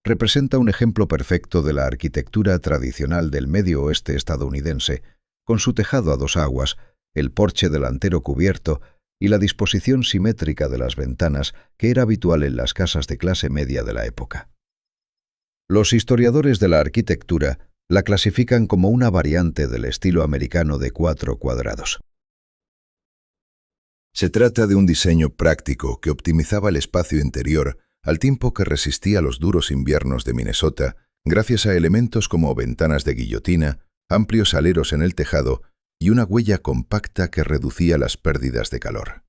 representa un ejemplo perfecto de la arquitectura tradicional del Medio Oeste estadounidense, con su tejado a 2 aguas, el porche delantero cubierto y la disposición simétrica de las ventanas que era habitual en las casas de clase media de la época. Los historiadores de la arquitectura la clasifican como una variante del estilo americano de 4 cuadrados. Se trata de un diseño práctico que optimizaba el espacio interior al tiempo que resistía los duros inviernos de Minnesota gracias a elementos como ventanas de guillotina, amplios aleros en el tejado y una huella compacta que reducía las pérdidas de calor.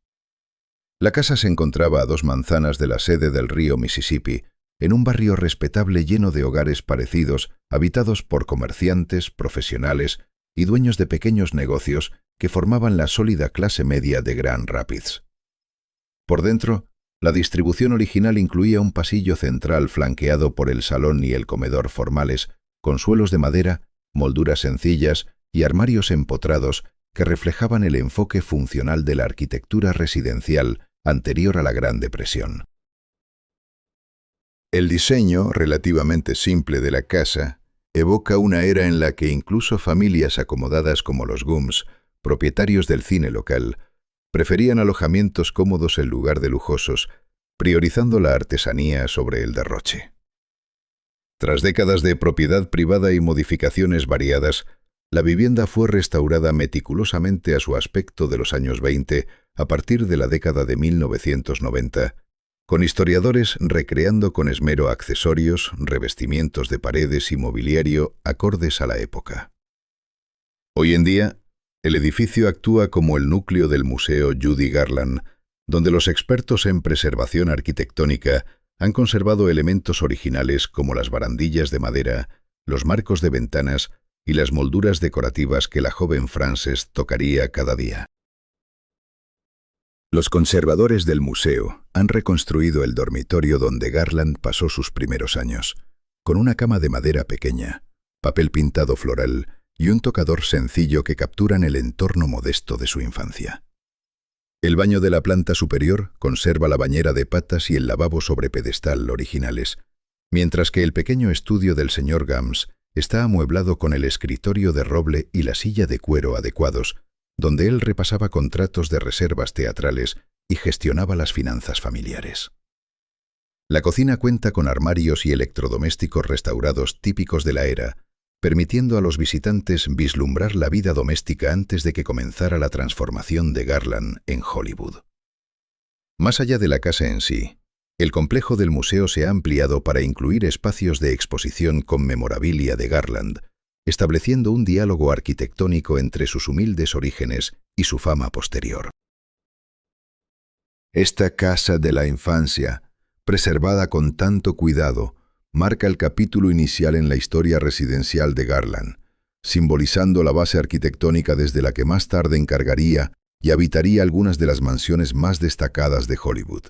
La casa se encontraba a 2 manzanas de la sede del río Mississippi, en un barrio respetable lleno de hogares parecidos, habitados por comerciantes, profesionales y dueños de pequeños negocios que formaban la sólida clase media de Grand Rapids. Por dentro, la distribución original incluía un pasillo central flanqueado por el salón y el comedor formales, con suelos de madera, molduras sencillas y armarios empotrados que reflejaban el enfoque funcional de la arquitectura residencial anterior a la Gran Depresión. El diseño, relativamente simple de la casa, evoca una era en la que incluso familias acomodadas como los Gums, propietarios del cine local, preferían alojamientos cómodos en lugar de lujosos, priorizando la artesanía sobre el derroche. Tras décadas de propiedad privada y modificaciones variadas, la vivienda fue restaurada meticulosamente a su aspecto de los años 20 a partir de la década de 1990, con historiadores recreando con esmero accesorios, revestimientos de paredes y mobiliario acordes a la época. Hoy en día, el edificio actúa como el núcleo del Museo Judy Garland, donde los expertos en preservación arquitectónica han conservado elementos originales como las barandillas de madera, los marcos de ventanas y las molduras decorativas que la joven Frances tocaría cada día. Los conservadores del museo han reconstruido el dormitorio donde Garland pasó sus primeros años, con una cama de madera pequeña, papel pintado floral y un tocador sencillo que capturan el entorno modesto de su infancia. El baño de la planta superior conserva la bañera de patas y el lavabo sobre pedestal originales, mientras que el pequeño estudio del señor Gams está amueblado con el escritorio de roble y la silla de cuero adecuados, donde él repasaba contratos de reservas teatrales y gestionaba las finanzas familiares. La cocina cuenta con armarios y electrodomésticos restaurados típicos de la era, permitiendo a los visitantes vislumbrar la vida doméstica antes de que comenzara la transformación de Garland en Hollywood. Más allá de la casa en sí, el complejo del museo se ha ampliado para incluir espacios de exposición con memorabilia de Garland, estableciendo un diálogo arquitectónico entre sus humildes orígenes y su fama posterior. Esta casa de la infancia, preservada con tanto cuidado, marca el capítulo inicial en la historia residencial de Garland, simbolizando la base arquitectónica desde la que más tarde encargaría y habitaría algunas de las mansiones más destacadas de Hollywood.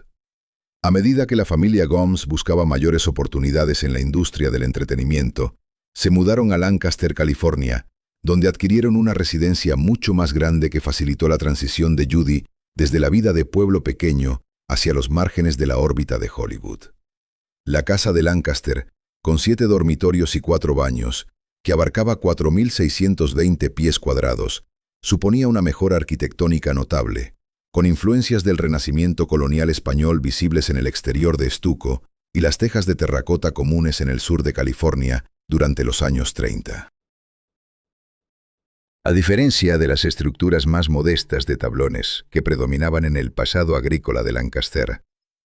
A medida que la familia Gomes buscaba mayores oportunidades en la industria del entretenimiento, se mudaron a Lancaster, California, donde adquirieron una residencia mucho más grande que facilitó la transición de Judy desde la vida de pueblo pequeño hacia los márgenes de la órbita de Hollywood. La casa de Lancaster, con 7 dormitorios y 4 baños, que abarcaba 4.620 pies cuadrados, suponía una mejora arquitectónica notable, con influencias del renacimiento colonial español visibles en el exterior de estuco y las tejas de terracota comunes en el sur de California durante los años 30. A diferencia de las estructuras más modestas de tablones que predominaban en el pasado agrícola de Lancaster,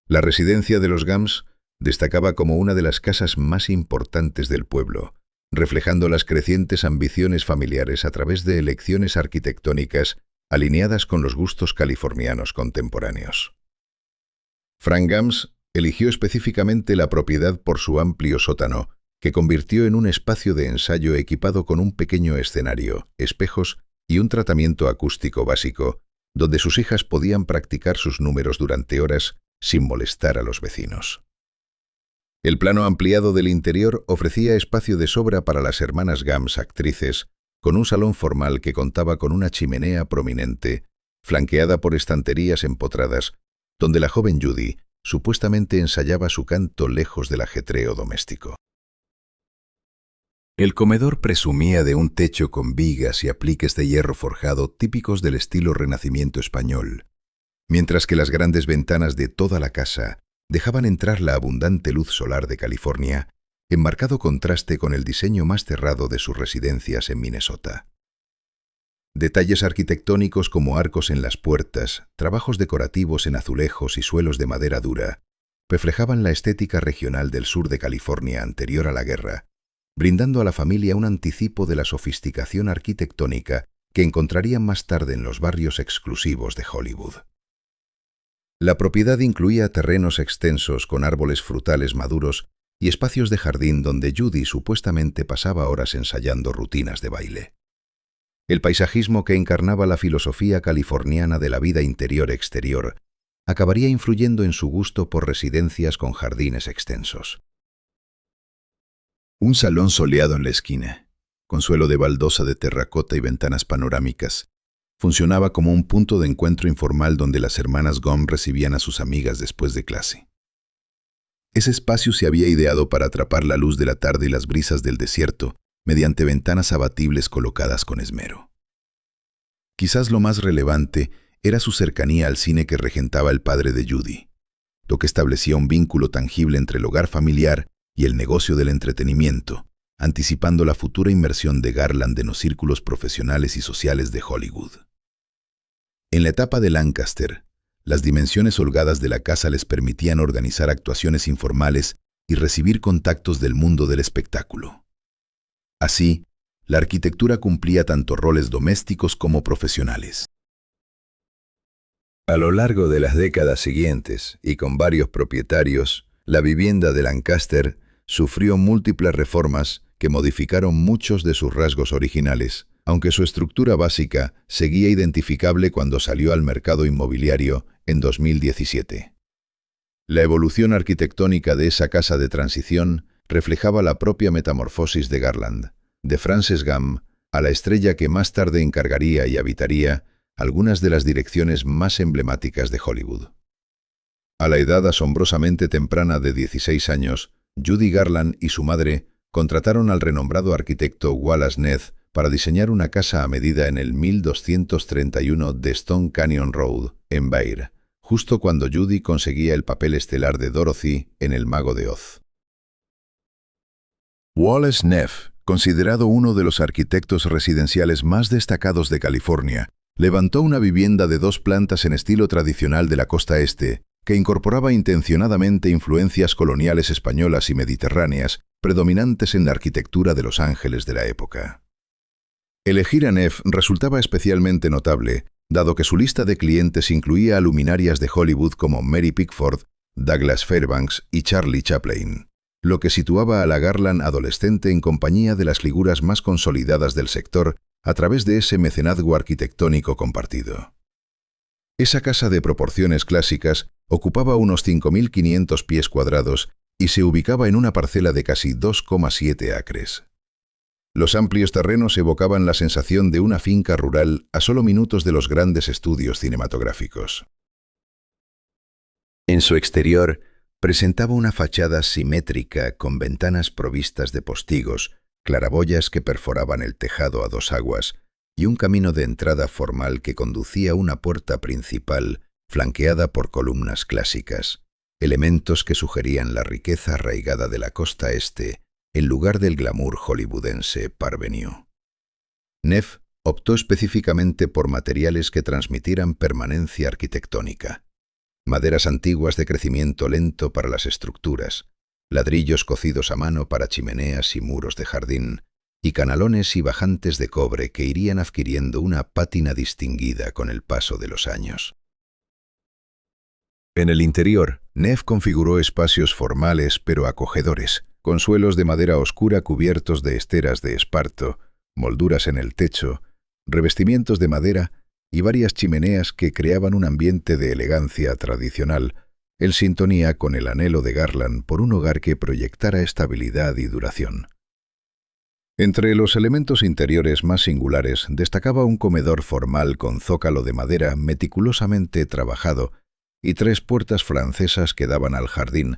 la residencia de los Gomes destacaba como una de las casas más importantes del pueblo, reflejando las crecientes ambiciones familiares a través de elecciones arquitectónicas alineadas con los gustos californianos contemporáneos. Frank Gomes eligió específicamente la propiedad por su amplio sótano, que convirtió en un espacio de ensayo equipado con un pequeño escenario, espejos y un tratamiento acústico básico, donde sus hijas podían practicar sus números durante horas sin molestar a los vecinos. El plano ampliado del interior ofrecía espacio de sobra para las hermanas Gomes actrices, con un salón formal que contaba con una chimenea prominente, flanqueada por estanterías empotradas, donde la joven Judy supuestamente ensayaba su canto lejos del ajetreo doméstico. El comedor presumía de un techo con vigas y apliques de hierro forjado típicos del estilo Renacimiento español, mientras que las grandes ventanas de toda la casa dejaban entrar la abundante luz solar de California, en marcado contraste con el diseño más cerrado de sus residencias en Minnesota. Detalles arquitectónicos como arcos en las puertas, trabajos decorativos en azulejos y suelos de madera dura, reflejaban la estética regional del sur de California anterior a la guerra, brindando a la familia un anticipo de la sofisticación arquitectónica que encontrarían más tarde en los barrios exclusivos de Hollywood. La propiedad incluía terrenos extensos con árboles frutales maduros y espacios de jardín donde Judy supuestamente pasaba horas ensayando rutinas de baile. El paisajismo que encarnaba la filosofía californiana de la vida interior-exterior acabaría influyendo en su gusto por residencias con jardines extensos. Un salón soleado en la esquina, con suelo de baldosa de terracota y ventanas panorámicas, funcionaba como un punto de encuentro informal donde las hermanas Gomes recibían a sus amigas después de clase. Ese espacio se había ideado para atrapar la luz de la tarde y las brisas del desierto mediante ventanas abatibles colocadas con esmero. Quizás lo más relevante era su cercanía al cine que regentaba el padre de Judy, lo que establecía un vínculo tangible entre el hogar familiar y el negocio del entretenimiento, anticipando la futura inmersión de Garland en los círculos profesionales y sociales de Hollywood. En la etapa de Lancaster, las dimensiones holgadas de la casa les permitían organizar actuaciones informales y recibir contactos del mundo del espectáculo. Así, la arquitectura cumplía tanto roles domésticos como profesionales. A lo largo de las décadas siguientes, y con varios propietarios, la vivienda de Lancaster sufrió múltiples reformas que modificaron muchos de sus rasgos originales, aunque su estructura básica seguía identificable cuando salió al mercado inmobiliario en 2017. La evolución arquitectónica de esa casa de transición reflejaba la propia metamorfosis de Garland, de Frances Gomes a la estrella que más tarde encargaría y habitaría algunas de las direcciones más emblemáticas de Hollywood. A la edad asombrosamente temprana de 16 años, Judy Garland y su madre contrataron al renombrado arquitecto Wallace Neff para diseñar una casa a medida en el 1231 de Stone Canyon Road, en Bayre, justo cuando Judy conseguía el papel estelar de Dorothy en El Mago de Oz. Wallace Neff, considerado uno de los arquitectos residenciales más destacados de California, levantó una vivienda de 2 plantas en estilo tradicional de la costa este, que incorporaba intencionadamente influencias coloniales españolas y mediterráneas, predominantes en la arquitectura de Los Ángeles de la época. Elegir a Neff resultaba especialmente notable, dado que su lista de clientes incluía a luminarias de Hollywood como Mary Pickford, Douglas Fairbanks y Charlie Chaplin, lo que situaba a la Garland adolescente en compañía de las figuras más consolidadas del sector a través de ese mecenazgo arquitectónico compartido. Esa casa de proporciones clásicas ocupaba unos 5.500 pies cuadrados y se ubicaba en una parcela de casi 2,7 acres. Los amplios terrenos evocaban la sensación de una finca rural a solo minutos de los grandes estudios cinematográficos. En su exterior, presentaba una fachada simétrica con ventanas provistas de postigos, claraboyas que perforaban el tejado a 2 aguas y un camino de entrada formal que conducía a una puerta principal flanqueada por columnas clásicas, elementos que sugerían la riqueza arraigada de la costa este en lugar del glamour hollywoodense parvenu. Neff optó específicamente por materiales que transmitieran permanencia arquitectónica. Maderas antiguas de crecimiento lento para las estructuras, ladrillos cocidos a mano para chimeneas y muros de jardín, y canalones y bajantes de cobre que irían adquiriendo una pátina distinguida con el paso de los años. En el interior, Neff configuró espacios formales pero acogedores, con suelos de madera oscura cubiertos de esteras de esparto, molduras en el techo, revestimientos de madera y varias chimeneas que creaban un ambiente de elegancia tradicional, en sintonía con el anhelo de Garland por un hogar que proyectara estabilidad y duración. Entre los elementos interiores más singulares destacaba un comedor formal con zócalo de madera meticulosamente trabajado y 3 puertas francesas que daban al jardín,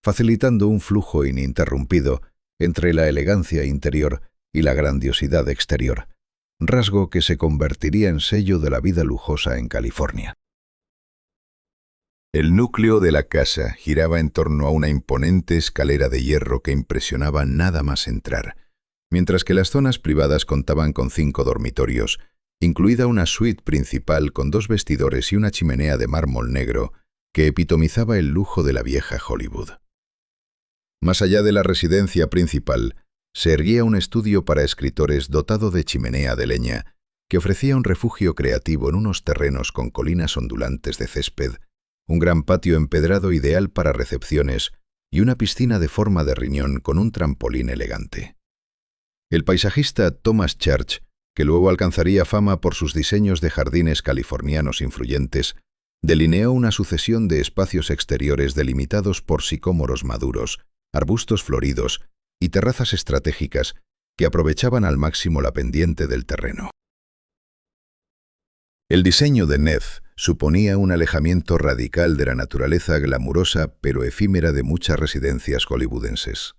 facilitando un flujo ininterrumpido entre la elegancia interior y la grandiosidad exterior, rasgo que se convertiría en sello de la vida lujosa en California. El núcleo de la casa giraba en torno a una imponente escalera de hierro que impresionaba nada más entrar, mientras que las zonas privadas contaban con 5 dormitorios, incluida una suite principal con 2 vestidores y una chimenea de mármol negro que epitomizaba el lujo de la vieja Hollywood. Más allá de la residencia principal, se erguía un estudio para escritores dotado de chimenea de leña, que ofrecía un refugio creativo en unos terrenos con colinas ondulantes de césped, un gran patio empedrado ideal para recepciones y una piscina de forma de riñón con un trampolín elegante. El paisajista Thomas Church, que luego alcanzaría fama por sus diseños de jardines californianos influyentes, delineó una sucesión de espacios exteriores delimitados por sicómoros maduros, arbustos floridos y terrazas estratégicas que aprovechaban al máximo la pendiente del terreno. El diseño de Neff suponía un alejamiento radical de la naturaleza glamurosa pero efímera de muchas residencias hollywoodenses.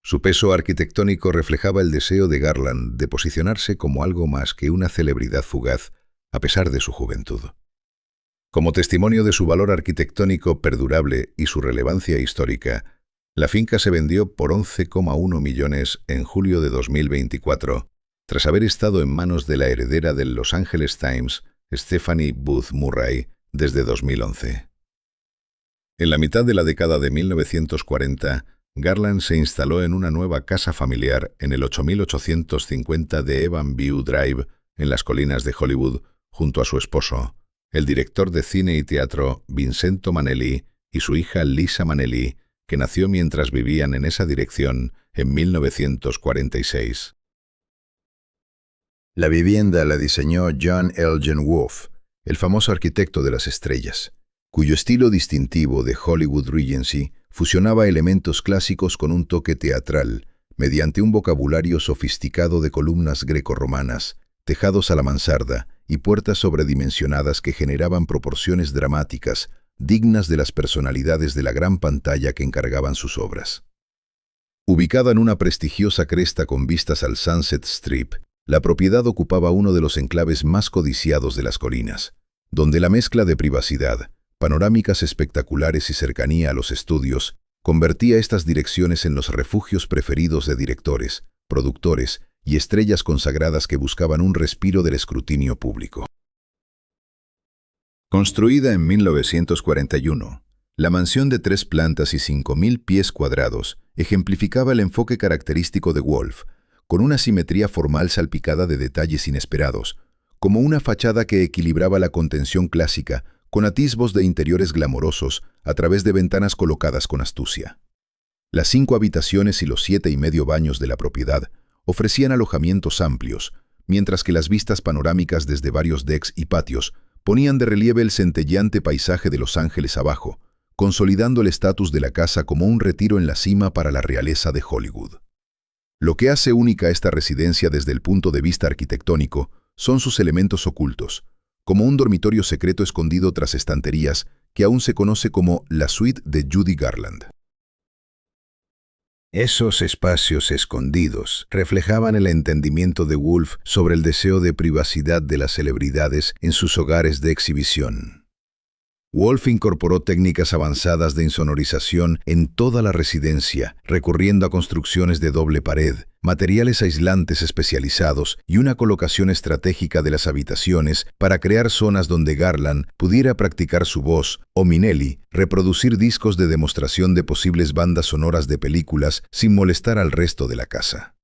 Su peso arquitectónico reflejaba el deseo de Garland de posicionarse como algo más que una celebridad fugaz, a pesar de su juventud. Como testimonio de su valor arquitectónico perdurable y su relevancia histórica, la finca se vendió por 11,1 millones en julio de 2024, tras haber estado en manos de la heredera del Los Angeles Times, Stephanie Booth Murray, desde 2011. En la mitad de la década de 1940, Garland se instaló en una nueva casa familiar en el 8850 de Evan View Drive, en las colinas de Hollywood, junto a su esposo, el director de cine y teatro Vincenzo Manelli y su hija Lisa Manelli, que nació mientras vivían en esa dirección en 1946. La vivienda la diseñó John Elgin Wolfe, el famoso arquitecto de las estrellas, cuyo estilo distintivo de Hollywood Regency fusionaba elementos clásicos con un toque teatral, mediante un vocabulario sofisticado de columnas grecorromanas, tejados a la mansarda y puertas sobredimensionadas que generaban proporciones dramáticas, dignas de las personalidades de la gran pantalla que encargaban sus obras. Ubicada en una prestigiosa cresta con vistas al Sunset Strip, la propiedad ocupaba uno de los enclaves más codiciados de las colinas, donde la mezcla de privacidad, panorámicas espectaculares y cercanía a los estudios convertía estas direcciones en los refugios preferidos de directores, productores y estrellas consagradas que buscaban un respiro del escrutinio público. Construida en 1941, la mansión de 3 plantas y 5.000 pies cuadrados ejemplificaba el enfoque característico de Wolf, con una simetría formal salpicada de detalles inesperados, como una fachada que equilibraba la contención clásica con atisbos de interiores glamorosos a través de ventanas colocadas con astucia. Las 5 habitaciones y los 7,5 baños de la propiedad ofrecían alojamientos amplios, mientras que las vistas panorámicas desde varios decks y patios ponían de relieve el centelleante paisaje de Los Ángeles abajo, consolidando el estatus de la casa como un retiro en la cima para la realeza de Hollywood. Lo que hace única esta residencia desde el punto de vista arquitectónico son sus elementos ocultos, como un dormitorio secreto escondido tras estanterías que aún se conoce como la suite de Judy Garland. Esos espacios escondidos reflejaban el entendimiento de Wolf sobre el deseo de privacidad de las celebridades en sus hogares de exhibición. Wolf incorporó técnicas avanzadas de insonorización en toda la residencia, recurriendo a construcciones de doble pared, materiales aislantes especializados y una colocación estratégica de las habitaciones para crear zonas donde Garland pudiera practicar su voz o Minnelli reproducir discos de demostración de posibles bandas sonoras de películas sin molestar al resto de la casa.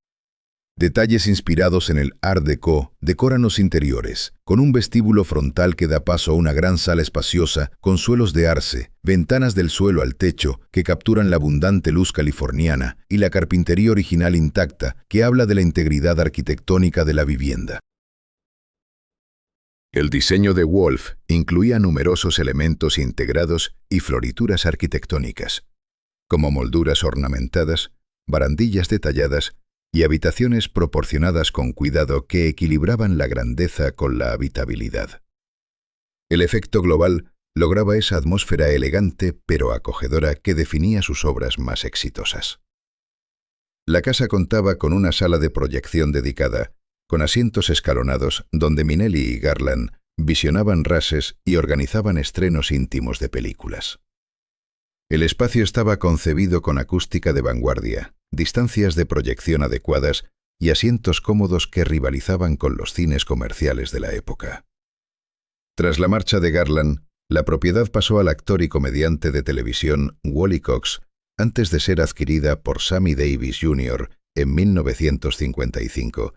Detalles inspirados en el Art Deco decoran los interiores, con un vestíbulo frontal que da paso a una gran sala espaciosa con suelos de arce, ventanas del suelo al techo que capturan la abundante luz californiana y la carpintería original intacta que habla de la integridad arquitectónica de la vivienda. El diseño de Wolf incluía numerosos elementos integrados y florituras arquitectónicas, como molduras ornamentadas, barandillas detalladas y habitaciones proporcionadas con cuidado que equilibraban la grandeza con la habitabilidad. El efecto global lograba esa atmósfera elegante pero acogedora que definía sus obras más exitosas. La casa contaba con una sala de proyección dedicada, con asientos escalonados donde Minnelli y Garland visionaban rases y organizaban estrenos íntimos de películas. El espacio estaba concebido con acústica de vanguardia, distancias de proyección adecuadas y asientos cómodos que rivalizaban con los cines comerciales de la época. Tras la marcha de Garland, la propiedad pasó al actor y comediante de televisión Wally Cox antes de ser adquirida por Sammy Davis Jr. en 1955,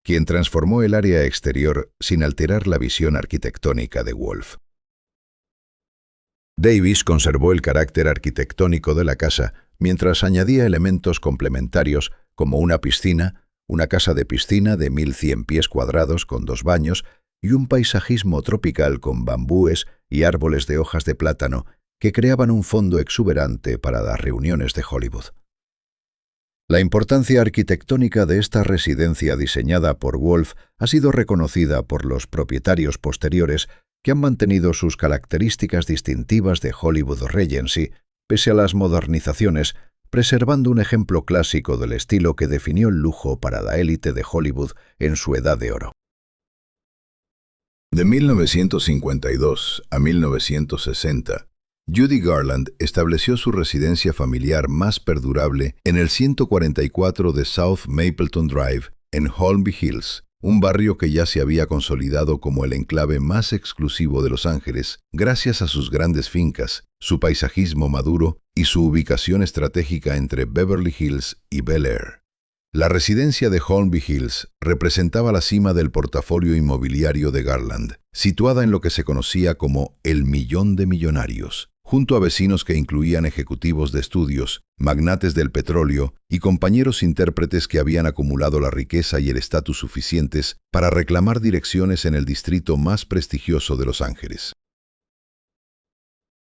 quien transformó el área exterior sin alterar la visión arquitectónica de Wolf. Davis conservó el carácter arquitectónico de la casa mientras añadía elementos complementarios como una piscina, una casa de piscina de 1.100 pies cuadrados con 2 baños y un paisajismo tropical con bambúes y árboles de hojas de plátano que creaban un fondo exuberante para las reuniones de Hollywood. La importancia arquitectónica de esta residencia diseñada por Wolf ha sido reconocida por los propietarios posteriores que han mantenido sus características distintivas de Hollywood Regency pese a las modernizaciones, preservando un ejemplo clásico del estilo que definió el lujo para la élite de Hollywood en su edad de oro. De 1952 a 1960, Judy Garland estableció su residencia familiar más perdurable en el 144 de South Mapleton Drive, en Holmby Hills, un barrio que ya se había consolidado como el enclave más exclusivo de Los Ángeles gracias a sus grandes fincas, su paisajismo maduro y su ubicación estratégica entre Beverly Hills y Bel Air. La residencia de Holmby Hills representaba la cima del portafolio inmobiliario de Garland, situada en lo que se conocía como el millón de millonarios, junto a vecinos que incluían ejecutivos de estudios, magnates del petróleo y compañeros intérpretes que habían acumulado la riqueza y el estatus suficientes para reclamar direcciones en el distrito más prestigioso de Los Ángeles.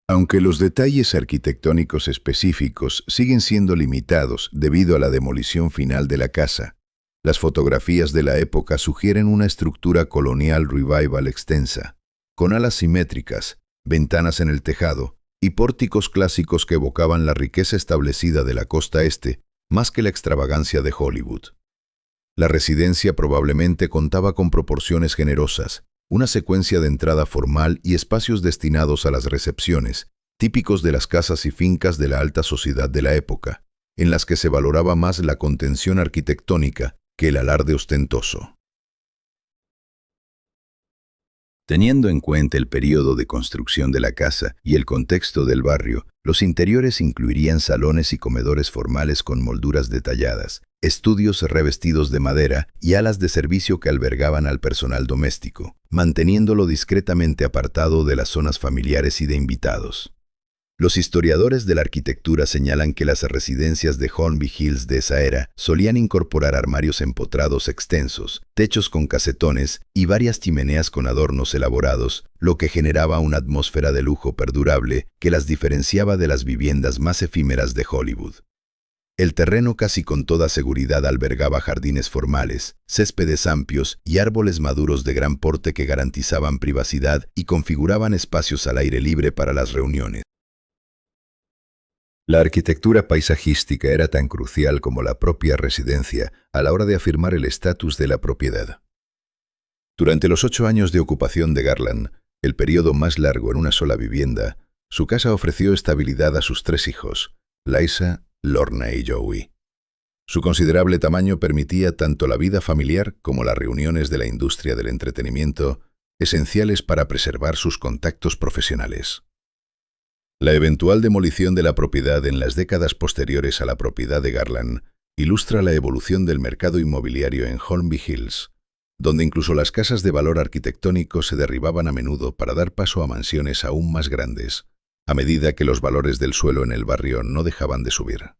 Aunque los detalles arquitectónicos específicos siguen siendo limitados debido a la demolición final de la casa, las fotografías de la época sugieren una estructura colonial revival extensa, con alas simétricas, ventanas en el tejado y pórticos clásicos que evocaban la riqueza establecida de la costa este, más que la extravagancia de Hollywood. La residencia probablemente contaba con proporciones generosas, una secuencia de entrada formal y espacios destinados a las recepciones, típicos de las casas y fincas de la alta sociedad de la época, en las que se valoraba más la contención arquitectónica que el alarde ostentoso. Teniendo en cuenta el periodo de construcción de la casa y el contexto del barrio, los interiores incluirían salones y comedores formales con molduras detalladas, estudios revestidos de madera y alas de servicio que albergaban al personal doméstico, manteniéndolo discretamente apartado de las zonas familiares y de invitados. Los historiadores de la arquitectura señalan que las residencias de Hornby Hills de esa era solían incorporar armarios empotrados extensos, techos con casetones y varias chimeneas con adornos elaborados, lo que generaba una atmósfera de lujo perdurable que las diferenciaba de las viviendas más efímeras de Hollywood. El terreno casi con toda seguridad albergaba jardines formales, céspedes amplios y árboles maduros de gran porte que garantizaban privacidad y configuraban espacios al aire libre para las reuniones. La arquitectura paisajística era tan crucial como la propia residencia a la hora de afirmar el estatus de la propiedad. Durante los 8 años de ocupación de Garland, el periodo más largo en una sola vivienda, su casa ofreció estabilidad a sus 3 hijos, Liza, Lorna y Joey. Su considerable tamaño permitía tanto la vida familiar como las reuniones de la industria del entretenimiento, esenciales para preservar sus contactos profesionales. La eventual demolición de la propiedad en las décadas posteriores a la propiedad de Garland ilustra la evolución del mercado inmobiliario en Hornby Hills, donde incluso las casas de valor arquitectónico se derribaban a menudo para dar paso a mansiones aún más grandes, a medida que los valores del suelo en el barrio no dejaban de subir.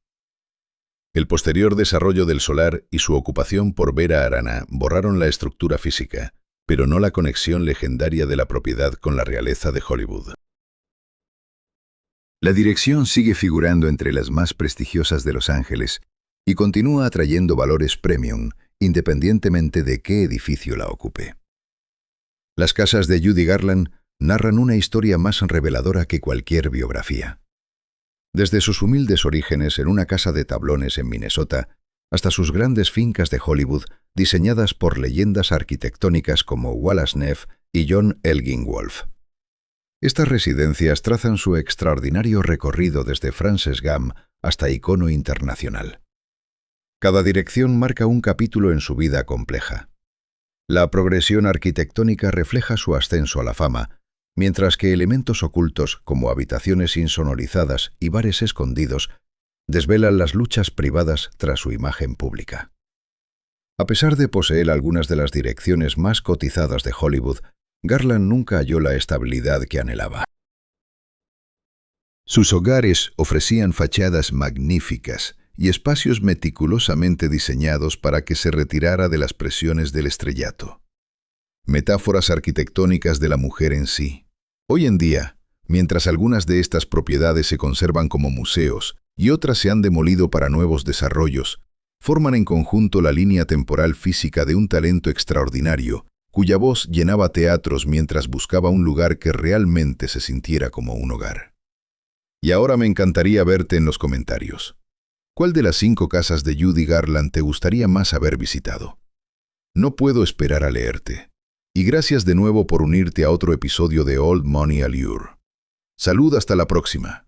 El posterior desarrollo del solar y su ocupación por Vera Arana borraron la estructura física, pero no la conexión legendaria de la propiedad con la realeza de Hollywood. La dirección sigue figurando entre las más prestigiosas de Los Ángeles y continúa atrayendo valores premium, independientemente de qué edificio la ocupe. Las casas de Judy Garland narran una historia más reveladora que cualquier biografía. Desde sus humildes orígenes en una casa de tablones en Minnesota, hasta sus grandes fincas de Hollywood, diseñadas por leyendas arquitectónicas como Wallace Neff y John Elgin Wolfe. Estas residencias trazan su extraordinario recorrido desde Frances Gam hasta icono internacional. Cada dirección marca un capítulo en su vida compleja. La progresión arquitectónica refleja su ascenso a la fama, mientras que elementos ocultos como habitaciones insonorizadas y bares escondidos desvelan las luchas privadas tras su imagen pública. A pesar de poseer algunas de las direcciones más cotizadas de Hollywood, Garland nunca halló la estabilidad que anhelaba. Sus hogares ofrecían fachadas magníficas y espacios meticulosamente diseñados para que se retirara de las presiones del estrellato. Metáforas arquitectónicas de la mujer en sí. Hoy en día, mientras algunas de estas propiedades se conservan como museos y otras se han demolido para nuevos desarrollos, forman en conjunto la línea temporal física de un talento extraordinario, cuya voz llenaba teatros mientras buscaba un lugar que realmente se sintiera como un hogar. Y ahora me encantaría verte en los comentarios. ¿Cuál de las 5 casas de Judy Garland te gustaría más haber visitado? No puedo esperar a leerte. Y gracias de nuevo por unirte a otro episodio de Old Money Allure. Salud hasta la próxima.